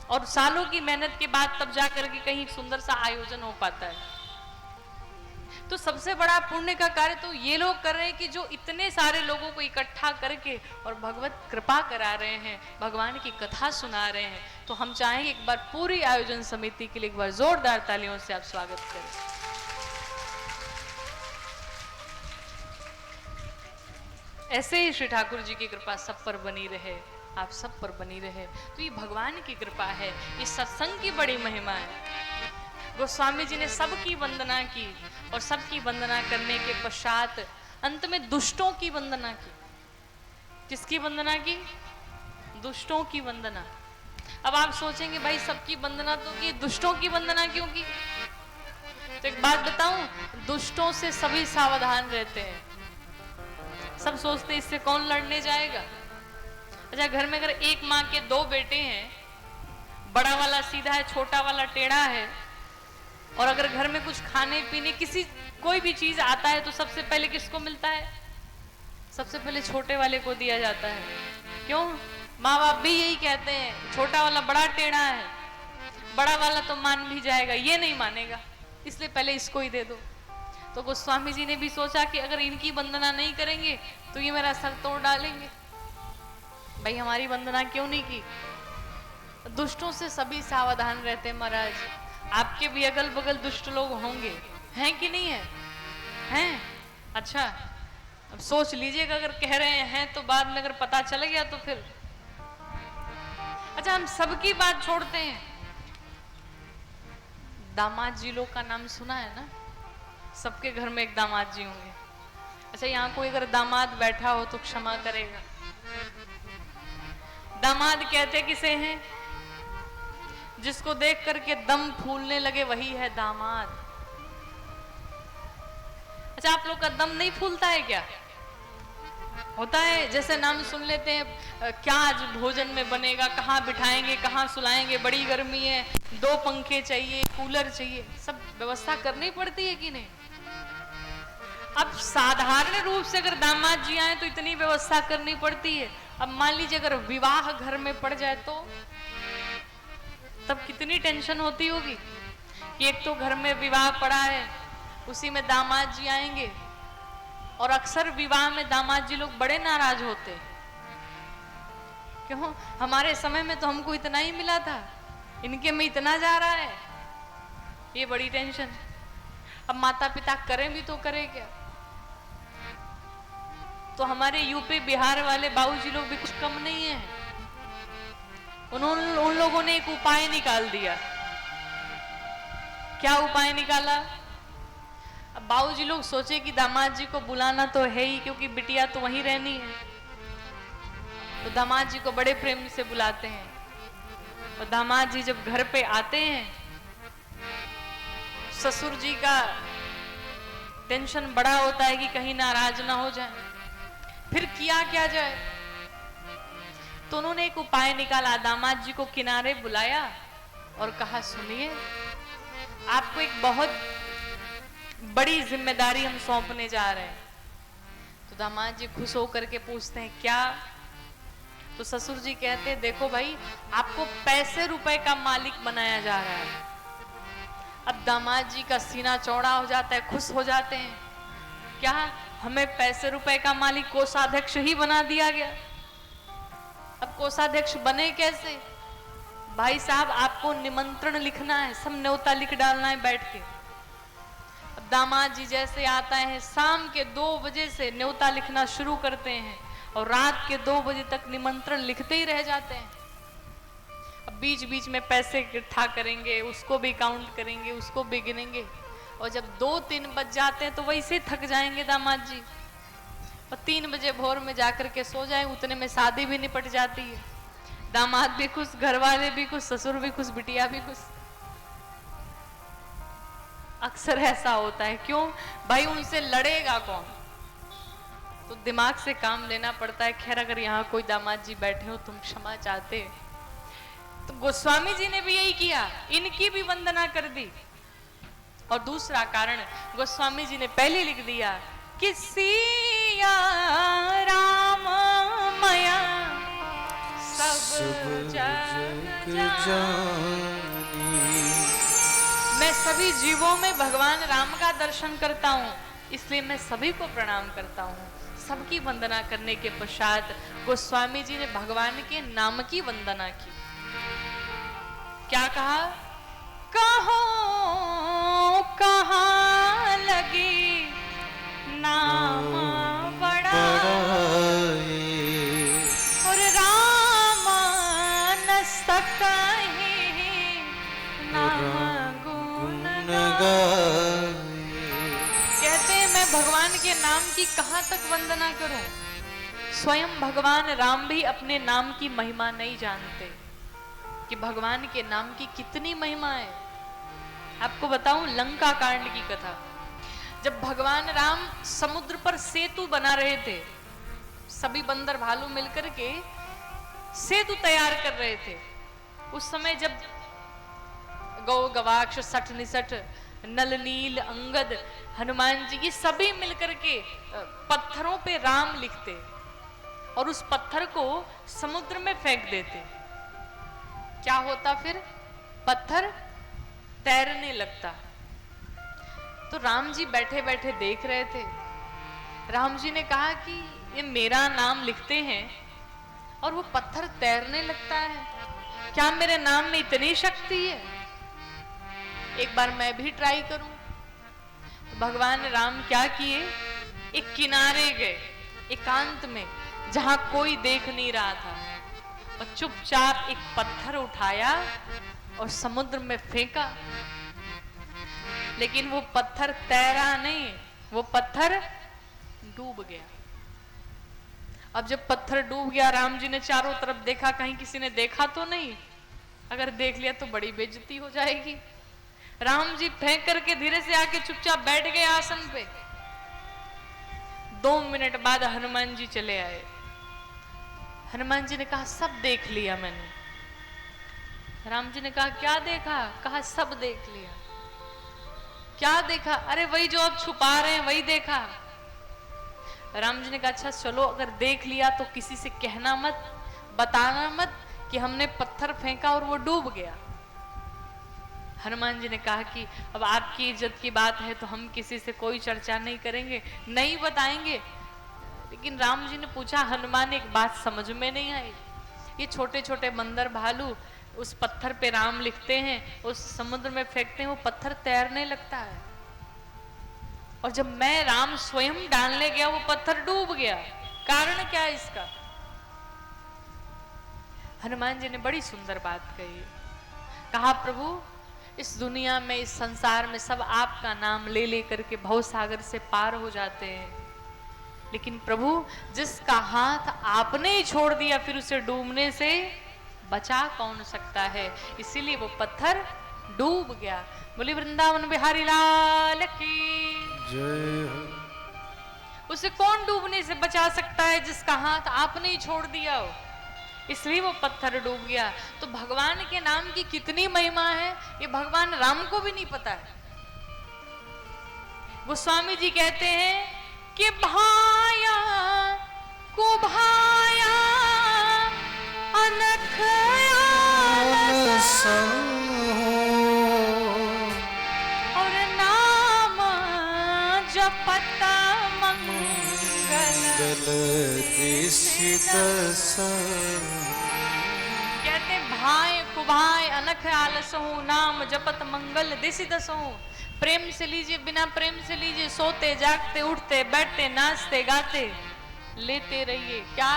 और सालों की मेहनत के बाद तब जाकर के कहीं सुंदर सा आयोजन हो पाता है। तो सबसे बड़ा पुण्य का कार्य तो ये लोग कर रहे हैं कि जो इतने सारे लोगों को इकट्ठा करके और भगवत कृपा करा रहे हैं, भगवान की कथा सुना रहे हैं। तो हम चाहेंगे एक बार पूरी आयोजन समिति के लिए एक बार जोरदार तालियों से आप स्वागत करें। ऐसे ही श्री ठाकुर जी की कृपा सब पर बनी रहे, आप सब पर बनी रहे। तो ये भगवान की कृपा है, ये सत्संग की बड़ी महिमा है। गोस्वामी जी ने सबकी वंदना की और सबकी वंदना करने के पश्चात अंत में दुष्टों की वंदना की। किसकी वंदना की? दुष्टों की वंदना। अब आप सोचेंगे भाई सबकी वंदना तो की, दुष्टों की वंदना क्यों की? तो एक बात बताऊं, दुष्टों से सभी सावधान रहते हैं। सब सोचते हैं इससे कौन लड़ने जाएगा। अच्छा, घर में अगर एक माँ के दो बेटे हैं, बड़ा वाला सीधा है, छोटा वाला टेढ़ा है, और अगर घर में कुछ खाने पीने कोई भी चीज आता है तो सबसे पहले किसको मिलता है? सबसे पहले छोटे वाले को दिया जाता है। क्यों? माँ बाप भी यही कहते हैं, छोटा वाला बड़ा टेढ़ा है, बड़ा वाला तो मान भी जाएगा, ये नहीं मानेगा, इसलिए पहले इसको ही दे दो। तो गोस्वामी जी ने भी सोचा कि अगर इनकी वंदना नहीं करेंगे तो ये मेरा सर तोड़ डालेंगे। भाई हमारी वंदना क्यों नहीं की? दुष्टों से सभी सावधान रहते हैं महाराज। आपके भी अगल बगल दुष्ट लोग होंगे, हैं कि नहीं है? हैं? अच्छा, अब सोच लीजिएगा, अगर कह रहे हैं तो बाद में अगर पता चल गया तो फिर। अच्छा, हम सबकी बात छोड़ते हैं, दामाद जी लोग का नाम सुना है ना? सबके घर में एक दामाद जी होंगे। अच्छा, यहाँ कोई अगर दामाद बैठा हो तो क्षमा करेगा। दामाद कहते किसे हैं? जिसको देख करके दम फूलने लगे वही है दामाद। अच्छा, आप लोग का दम नहीं फूलता है क्या? होता है, जैसे नाम सुन लेते हैं, क्या आज भोजन में बनेगा, कहाँ बिठाएंगे, कहाँ सुलाएंगे, बड़ी गर्मी है, 2 पंखे चाहिए, कूलर चाहिए, सब व्यवस्था करनी पड़ती है कि नहीं? अब साधारण रूप से अगर दामाद जी आए तो इतनी व्यवस्था करनी पड़ती है। अब मान लीजिए अगर विवाह घर में पड़ जाए तो तब कितनी टेंशन होती होगी कि एक तो घर में विवाह पड़ा है, उसी में दामाद जी आएंगे, और अक्सर विवाह में दामाद जी लोग बड़े नाराज होते हैं। क्यों? हमारे समय में तो हमको इतना ही मिला था, इनके में इतना जा रहा है, ये बड़ी टेंशन। अब माता पिता करें भी तो करें क्या? तो हमारे यूपी बिहार वाले बाबूजी लोग भी कुछ कम नहीं है। उन लोगों ने एक उपाय निकाल दिया। क्या उपाय निकाला? अब बाबूजी लोग सोचे कि दामाद जी को बुलाना तो है ही, क्योंकि बिटिया तो वहीं रहनी है, तो दामाद जी को बड़े प्रेम से बुलाते हैं। और दामाद जी जब घर पे आते हैं, ससुर जी का टेंशन बड़ा होता है कि कहीं नाराज ना हो जाए। फिर किया क्या जाए? तो उन्होंने एक उपाय निकाला। दामाद जी को किनारे बुलाया और कहा, सुनिए, आपको एक बहुत बड़ी जिम्मेदारी हम सौंपने जा रहे हैं। तो दामाद जी खुश होकर के पूछते हैं, क्या? तो ससुर जी कहते हैं, देखो भाई, आपको पैसे रुपए का मालिक बनाया जा रहा है। अब दामाद जी का सीना चौड़ा हो जाता है, खुश हो जाते हैं। क्या हमें पैसे रुपए का मालिक कोषाध्यक्ष ही बना दिया गया? अब कोषाध्यक्ष बने कैसे? भाई साहब, आपको निमंत्रण लिखना है, सब न्योता लिख डालना है बैठ के। अब दामाद जी जैसे आता है, शाम के 2 बजे से न्योता लिखना शुरू करते हैं और रात के 2 बजे तक निमंत्रण लिखते ही रह जाते हैं। अब बीच बीच में पैसे इकट्ठा करेंगे, उसको भी काउंट करेंगे, उसको भी गिनेंगे, और जब 2-3 बज जाते हैं तो वैसे थक जाएंगे दामाद जी, और 3 बजे भोर में जाकर के सो जाए, उतने में शादी भी निपट जाती है। दामाद भी खुश, घर वाले भी खुश, ससुर भी खुश, बिटिया भी खुश। अक्सर ऐसा होता है। क्यों? भाई उनसे लड़ेगा कौन? तो दिमाग से काम लेना पड़ता है। खैर, अगर यहाँ कोई दामाद जी बैठे हो, तुम क्षमा चाहते, तो गोस्वामी जी ने भी यही किया, इनकी भी वंदना कर दी। और दूसरा कारण गोस्वामी जी ने पहले लिख दिया कि सिया राम माया सब जग जानी। मैं सभी जीवों में भगवान राम का दर्शन करता हूँ, इसलिए मैं सभी को प्रणाम करता हूँ। सबकी वंदना करने के पश्चात गोस्वामी जी ने भगवान के नाम की वंदना की। क्या कहा? कहो कहाँ लगी नाम बड़ा, और राम न सकहि नाम गुण गाए। कहते हैं मैं भगवान के नाम की कहाँ तक वंदना करूं? स्वयं भगवान राम भी अपने नाम की महिमा नहीं जानते कि भगवान के नाम की कितनी महिमा है। आपको बताऊं लंका कांड की कथा। जब भगवान राम समुद्र पर सेतु बना रहे थे, सभी बंदर भालू मिलकर के सेतु तैयार कर रहे थे, उस समय जब गौ गवाक्ष सठ निसठ नल नील अंगद हनुमान जी ये सभी मिलकर के पत्थरों पे राम लिखते और उस पत्थर को समुद्र में फेंक देते, क्या होता फिर? पत्थर तैरने लगता। तो राम जी बैठे बैठे देख रहे थे। राम जी ने कहा कि ये मेरा नाम लिखते हैं और वो पत्थर तैरने लगता है, क्या मेरे नाम में इतनी शक्ति है? एक बार मैं भी ट्राई करूं। तो भगवान राम क्या किए? एक किनारे गए, एकांत में, जहां कोई देख नहीं रहा था, और चुपचाप एक पत्थर उठाया और समुद्र में फेंका। लेकिन वो पत्थर तैरा नहीं, वो पत्थर डूब गया। अब जब पत्थर डूब गया, राम जी ने चारों तरफ देखा, कहीं किसी ने देखा तो नहीं, अगर देख लिया तो बड़ी बेइज्जती हो जाएगी। राम जी फेंक करके धीरे से आके चुपचाप बैठ गए आसन पे। 2 मिनट बाद हनुमान जी चले आए। हनुमान जी ने कहा सब देख लिया मैंने। राम जी ने कहा क्या देखा? कहा सब देख लिया। क्या देखा? अरे वही जो आप छुपा रहे हैं वही देखा। राम जी ने कहा अच्छा चलो, अगर देख लिया तो किसी से कहना मत, बताना मत कि हमने पत्थर फेंका और वो डूब गया। हनुमान जी ने कहा कि अब आपकी इज्जत की बात है तो हम किसी से कोई चर्चा नहीं करेंगे, नहीं बताएंगे। लेकिन राम जी ने पूछा, हनुमान एक बात समझ में नहीं आई, ये छोटे छोटे बंदर भालू उस पत्थर पे राम लिखते हैं, उस समुद्र में फेंकते हैं, वो पत्थर तैरने लगता है, और जब मैं राम स्वयं डालने गया वो पत्थर डूब गया, कारण क्या है इसका? हनुमान जी ने बड़ी सुंदर बात कही। कहा प्रभु इस दुनिया में, इस संसार में सब आपका नाम ले ले करके भवसागर से पार हो जाते हैं, लेकिन प्रभु जिसका हाथ आपने ही छोड़ दिया फिर उसे डूबने से बचा कौन सकता है? इसीलिए वो पत्थर डूब गया। बोले वृंदावन बिहारी लाल की जय। उसे कौन डूबने से बचा सकता है जिसका हाथ आपने ही छोड़ दिया हो? इसलिए वो पत्थर डूब गया। तो भगवान के नाम की कितनी महिमा है ये भगवान राम को भी नहीं पता है। गोस्वामी जी कहते हैं कि भाया कुभाया अनख आलस और नाम जपत मंगल कहते भाई कुभाई अनख आलस हूँ, नाम जपत मंगल दिशि दसहूं। प्रेम से लीजिए, बिना प्रेम से लीजिए, सोते जागते उठते बैठते नाचते गाते लेते रहिए, क्या?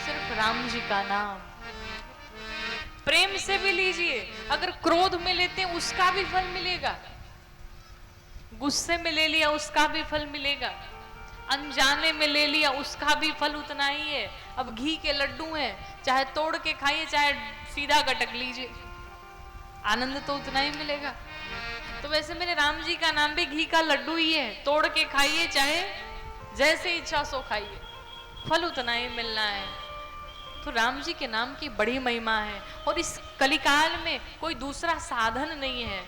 सिर्फ राम जी का नाम। प्रेम से भी लीजिए, अगर क्रोध में लेते हैं उसका भी फल मिलेगा, गुस्से में ले लिया उसका भी फल मिलेगा, अनजाने में ले लिया उसका भी फल उतना ही है। अब घी के लड्डू हैं, चाहे तोड़ के खाइए चाहे सीधा गटक लीजिए, आनंद तो उतना ही मिलेगा। तो वैसे मेरे राम जी का नाम भी घी का लड्डू ही है, तोड़ के खाइए चाहे जैसे इच्छा सो खाइए, फल उतना ही मिलना है। तो राम जी के नाम की बड़ी महिमा है, और इस कलिकाल में कोई दूसरा साधन नहीं है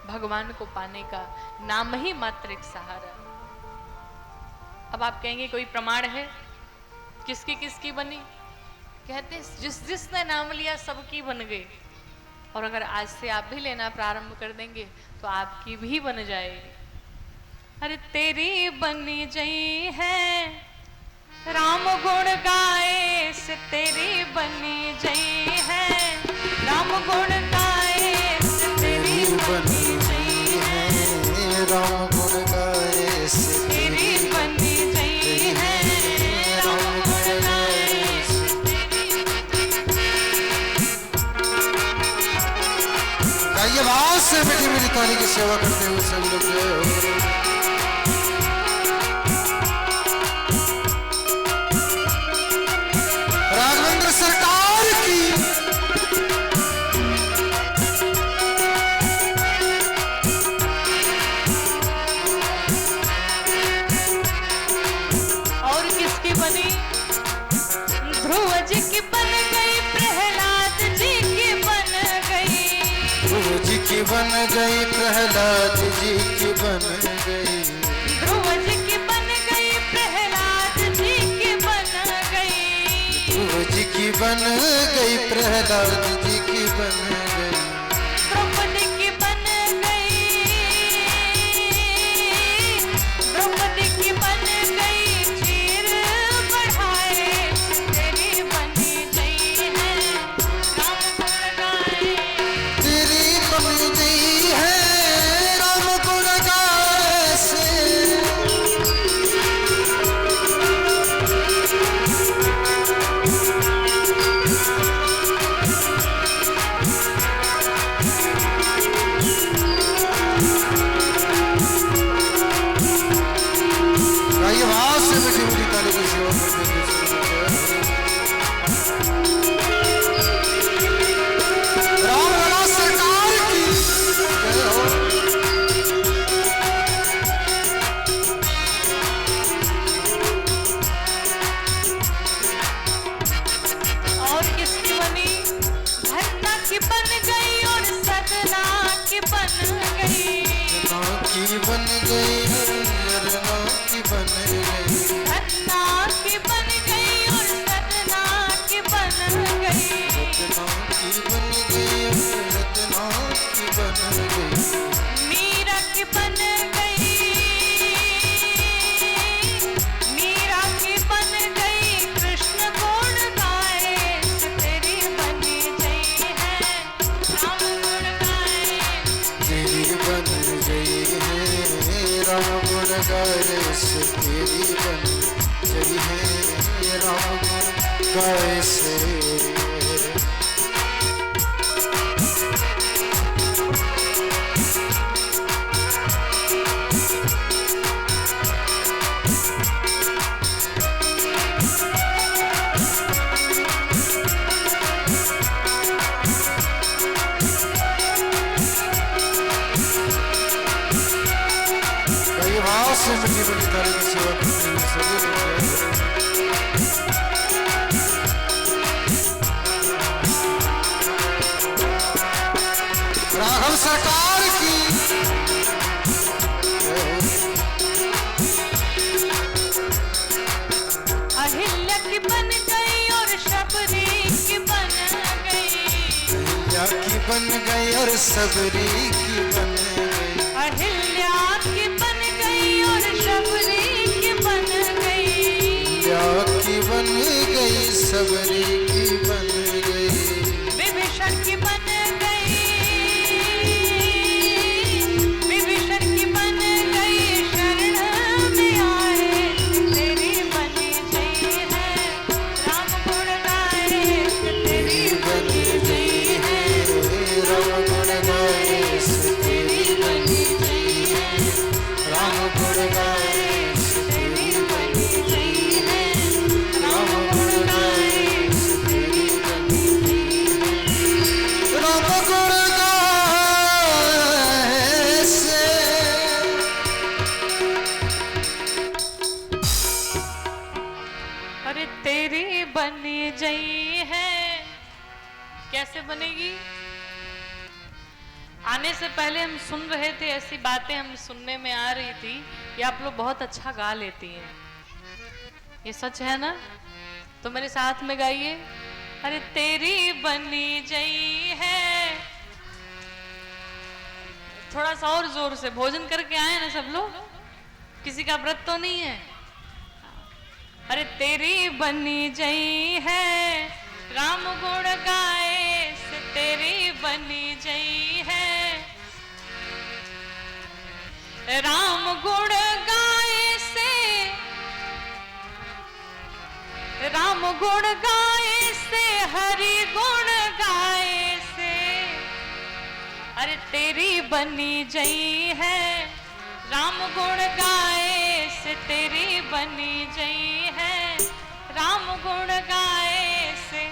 भगवान को पाने का, नाम ही मात्र एक सहारा। अब आप कहेंगे कोई प्रमाण है किसकी किसकी बनी? कहते जिसने नाम लिया सबकी बन गई। और अगर आज से आप भी लेना प्रारंभ कर देंगे तो आपकी भी बन जाएगी। अरे तेरी बनी जई है राम गुण गाए से, तेरी बनी जई है राम गुण गाए से, तेरी बनी जई है राम गुण गाए से, तेरी बनी जई है राम गुण गाए से, गाइए भाव से मीठी मीठी ताली की सेवा करते हुए सभी लोग जय हो। राघवेंद्र सरकार की और किसकी बनी? ध्रुव जी की बन गई, प्रहलाद जी की बन गई, ध्रुव जी की बन गई, प्रहलाद जी की बन गई, ध्रुव जी की बन गई, प्रहलाद जी की बन गई, ध्रुव जी की बन गई, प्रहलाद जी की बन गई, द्रौपदी की बन गई, द्रौपदी की बन गई, चीर बढ़ाए तेरी बनी जई है राम गुण गाए, तेरी बन गई है राम गुण गाए से, गाइए भाव से मीठी मीठी ताली की सेवा करते हुए सभी लोग जय हो। रामलला सरकार की जय हो। और किसकी बनी? धन्ना की बन गई और सदना की बन गई, रत्ना की बन गई, रत्ना की बन गई, धन्ना की बन गई और सदना की बन गई, रत्ना की बन गई, रत्ना की बन गई, मीरा की बन गई, मीरा की बन गई, कृष्ण गुण गाए तेरी बनी जई है राम गुण गाए, तेरी बन गई है राम गुण गाए से, तेरी बन गई है राम गुण गाए से। कई भाव से मीठी मीठी ताली की सेवा करते हुए सभी लोग जय हो। राघव सरकार की जय हो। अहिल्या की बन गई और शबरी की बन गई, अहिल्या की बन गई और सबरी की बन गई, अहिल्या की बन गई और शबरी की बन गई, अहिल्या की बन गई, सबरी की बन गई, विभीषण की बन गई, विभीषण की बन गई, शरण में आए तेरी बनी जई है राम गुण गाए, तेरी बनी जई है राम गुण गाए से, तेरी बनी जई है राम गुण गाए से, तेरी बनी जई है राम गुण गाए से, तेरी बन राम गुण गाए से। अरे तेरी बनी जई है। कैसे बनेगी? आने से पहले हम सुन रहे थे, ऐसी बातें हम सुनने में आ रही थी कि आप लोग बहुत अच्छा गा लेती हैं। ये सच है ना? तो मेरे साथ में गाइए। अरे तेरी बनी जई है थोड़ा सा और जोर से भोजन करके आए ना सब लोग, किसी का व्रत तो नहीं है। अरे तेरी बनी जई है राम गुण गाए से, तेरी बनी जई है राम गुण गाए से, राम गुण गाए से हरि गुण गाए से। अरे तेरी बनी जई है राम गुण गाए से, तेरी बनी जई है राम गुण गाए से।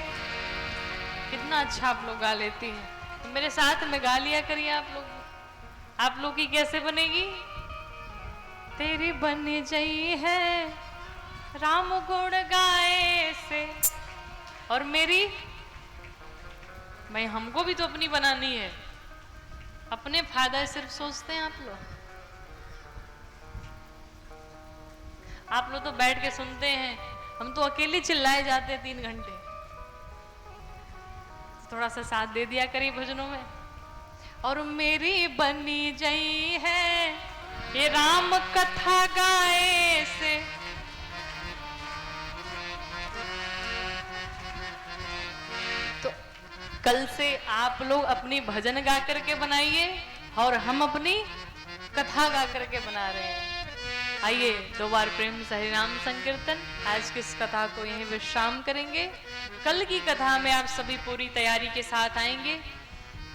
कितना अच्छा आप लोग गा लेती हैं, तो मेरे साथ में गा लिया करिए आप लोग। आप लोग की कैसे बनेगी? तेरी बनी जई है राम गुण गाए से, और मेरी, मैं हमको भी तो अपनी बनानी है। अपने फायदा सिर्फ सोचते हैं आप लोग। आप लोग तो बैठ के सुनते हैं, हम तो अकेले चिल्लाए जाते हैं 3 घंटे। थोड़ा सा साथ दे दिया करिए भजनों में। और मेरी बनी जई है ये राम कथा गाए से, तो कल से आप लोग अपनी भजन गा करके बनाइए और हम अपनी कथा गा करके बना रहे हैं। आइए 2 बार प्रेम से हरि नाम संकीर्तन। आज की इस कथा को यहीं विश्राम करेंगे। कल की कथा में आप सभी पूरी तैयारी के साथ आएंगे,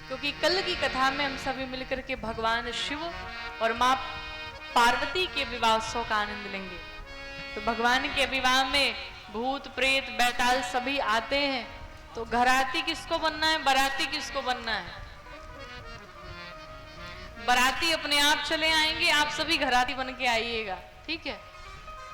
क्योंकि कल की कथा में हम सभी मिलकर के भगवान शिव और माँ पार्वती के विवाह उत्सव का आनंद लेंगे। तो भगवान के विवाह में भूत प्रेत बैताल सभी आते हैं, तो घराती किसको बनना है, बराती किसको बनना है? बराती अपने आप चले आएंगे, आप सभी घराती बन के आइएगा, ठीक है?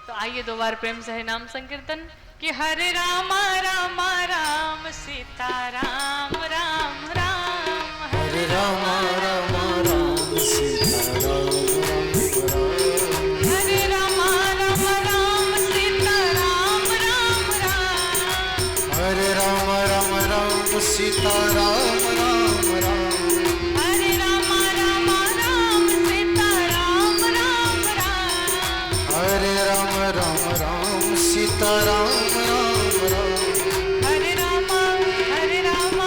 तो आइए 2 बार प्रेम से नाम संकीर्तन कि हरे राम राम राम सीता राम राम राम, हरे राम राम राम सीता राम राम, हरे राम राम राम सीता राम राम राम, हरे राम राम राम सीता राम राम राम, हरे राम राम राम सीता राम राम राम, हरे राम राम राम सीता राम राम राम, हरे राम हरे राम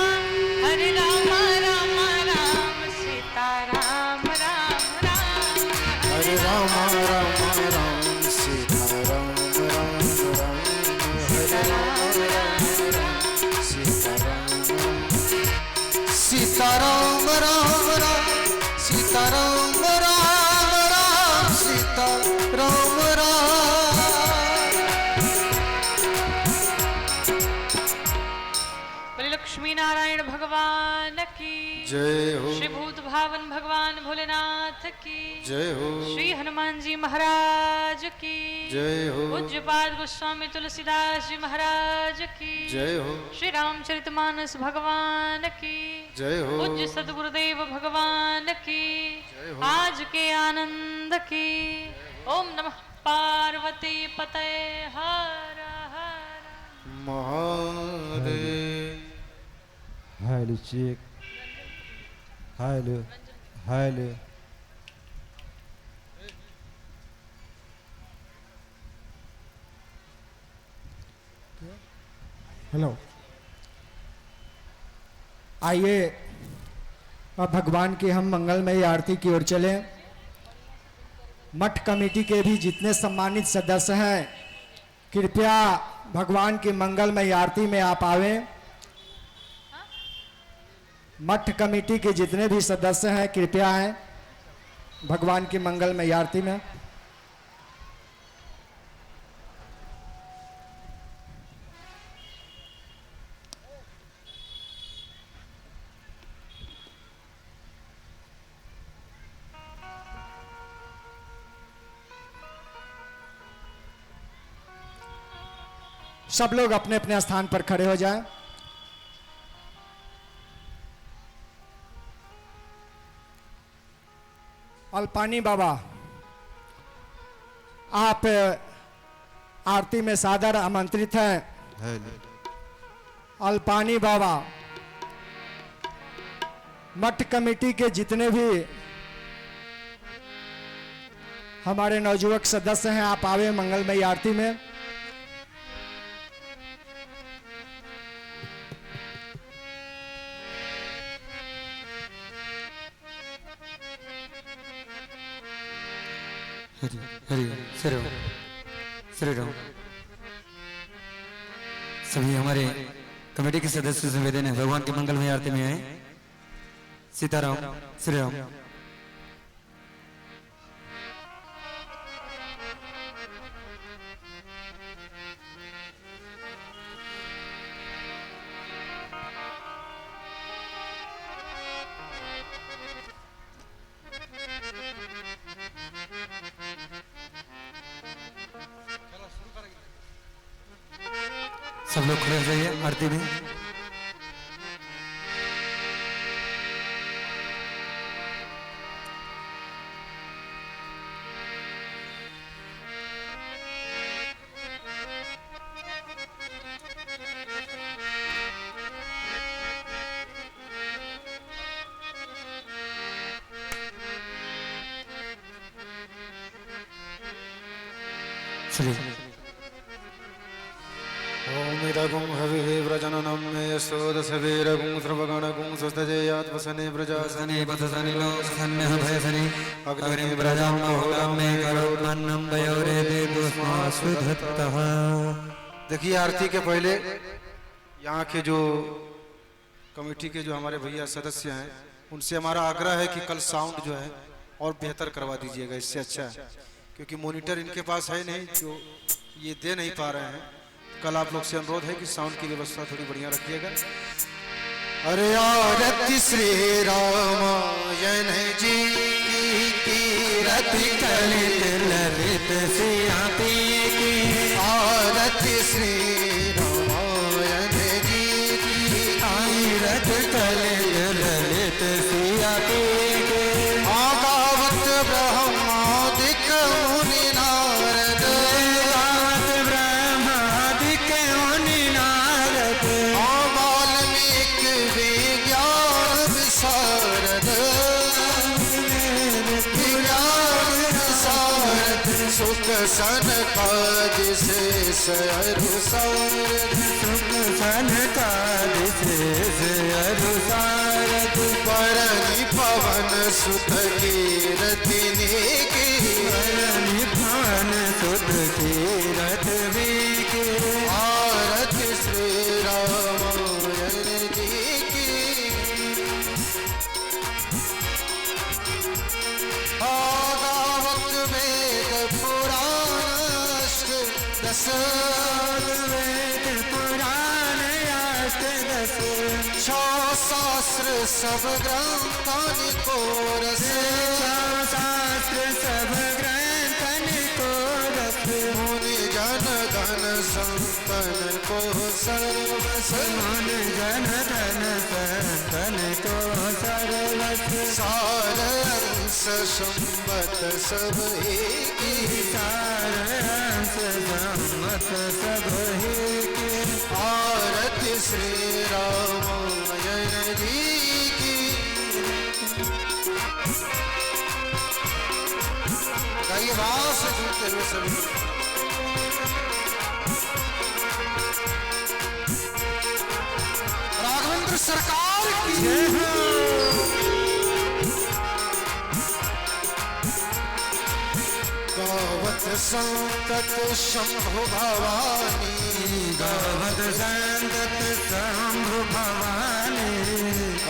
हरे राम राम राम सीता राम राम राम, हरे राम राम राम सीता राम राम राम, हरे राम राम राम सीता राम राम, सीता राम राम राम सीता राम राम राम सीता राम राम। बोले लक्ष्मी नारायण भगवान की जय हो, श्री भूत भावन भगवान भोलेनाथ की जय हो, श्री हनुमान जी महाराज की जय हो, पूज्यपाद गोस्वामी तुलसीदास जी महाराज की जय हो, श्री रामचरितमानस भगवान की जय हो, पूज्य सदगुरुदेव भगवान की जय हो। आज के आनंद की। ओम नमः पार्वती पतये Har Har Mahadev. Highly check. Highly. Hello, आइए अब भगवान की हम मंगलमयी आरती की ओर चलें। मठ कमेटी के भी जितने सम्मानित सदस्य हैं, कृपया भगवान की मंगलमयी आरती में आप आवें। मठ कमेटी के जितने भी सदस्य हैं, कृपया आएं भगवान की मंगलमयी आरती में। सब लोग अपने अपने स्थान पर खड़े हो जाएं। अल्पानी बाबा, आप आरती में सादर आमंत्रित हैं। अल्पानी बाबा, मठ कमेटी के जितने भी हमारे नवयुवक सदस्य हैं, आप आवे मंगलमयी आरती में। हरि हरि श्री राम श्री राम। सभी हमारे कमेटी के सदस्य से निवेदन है भगवान की मंगलमय आरती में आए। सीताराम श्री राम। सब लोग खड़े हो जाइए आरती में। चलिए ओम इदगुं हविः व्रजननं मे यशोदशवीरगुं सर्वगणगुं स्वस्तजयात्मसने सने पथसने लो सन्नः भयसने अग्नि ब्रजां महोदं मे करोमन्नं वयोरे देवस्मासुधत्तः। देखिए आरती के पहले यहाँ के जो कमेटी के जो हमारे भैया सदस्य हैं उनसे हमारा आग्रह है कि कल साउंड जो है और बेहतर करवा दीजिएगा, इससे अच्छा है क्योंकि मॉनिटर इनके पास है नहीं जो ये दे नहीं पा रहे हैं। कल आप लोग से अनुरोध है कि साउंड की व्यवस्था थोड़ी बढ़िया रखिएगा। अरे आरती श्री रामायण जी की रति ललित ललित सियाती की आरती श्री रामायण जी की आरत ललित ललित सियाती की आगावत ब्रह्मादिक मुनि नारद गावत ब्रह्मादिक मुनि नारद वाल्मीकि विज्ञान विशारद सुख सनकादि शेष अनुसारद सुख सनकादि शेष अनुसारद परनि पवन सुत कीरतिनी की परनि पवन सुत कीरतिनी की आरती श्री रामायण जी की आगावत वेद पुराण दस वेद पुराण अष्टदश शास्त्र सब ग्रंथन को रस शास्त्र सब ग्रंथन को रस मुनि जन धन संतन को सर्वस मुनि जन धन संतन को सर्वस सार अंश संबत सब की सारंस सम्मत सब ही की आरती श्री रामायण जी की गाइए भाव से जुड़ते हुए सभी राघवेंद्र सरकार की गावत संतत शंभु भवानी गावत संतत शंभु भवानी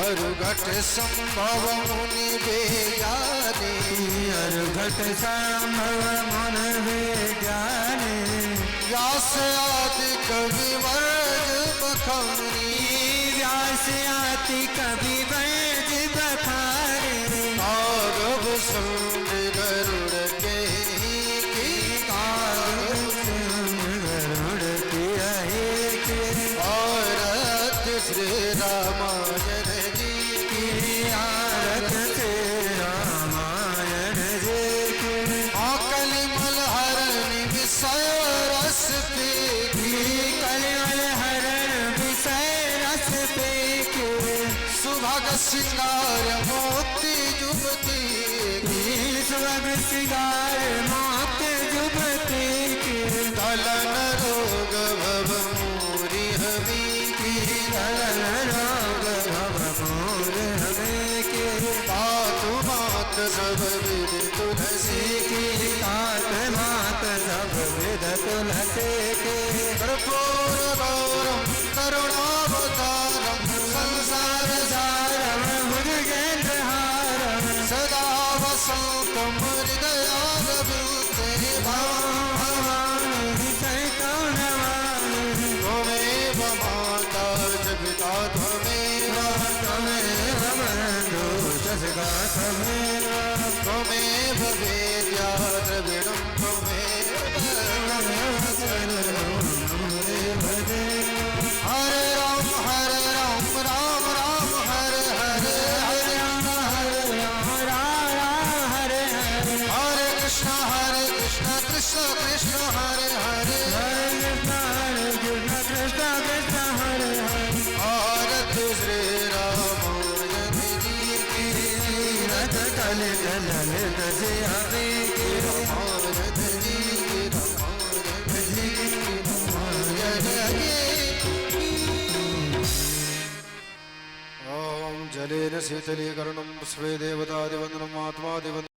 अरुघट संभव मुनि बेगानी अरुघट संभव मुनि बेगानी व्यास आदि कवि वर्ग बखानी व्यास आदि कवि वर्ग बखानी आगव सुंद गरुड़ के गरुड़ की आरत श्री रामायण जी की आरत से रामायण जी की आकलि मलहरनि विषय रस पे कलिमल हरण विषय रस पे सुभग सिंगार मोती जुबती सुभग गार मात जुबती की दलन रोग भव मोरी हमी की दलन रोग भव मोर हमें के तात मात सब विद तुलसी की तात मात सब विद तुलसी के कर्पूर गौरम करुणावतारम संसार सारम भुजगेंद्र हारम सदा वसंतम हृदयारविंदे भवानी सैतन्यवाणी त्वमेव माता च पिता त्वमेव त्वमेव बन्धु च सखा त्वमेव त्वमेव वेद्या द्रविणं त्वमेव हरे राम राम राम हरे हरे हरे हरे कृष्ण कृष्ण कृष्ण हरे हरे आरति श्री रामायण जी की ललित से हवे रामायण जी की रामायण जी ओम जलेन शीतलीकरणं स्वे देवतादिवन्दनम् आत्मादिवन्दनम्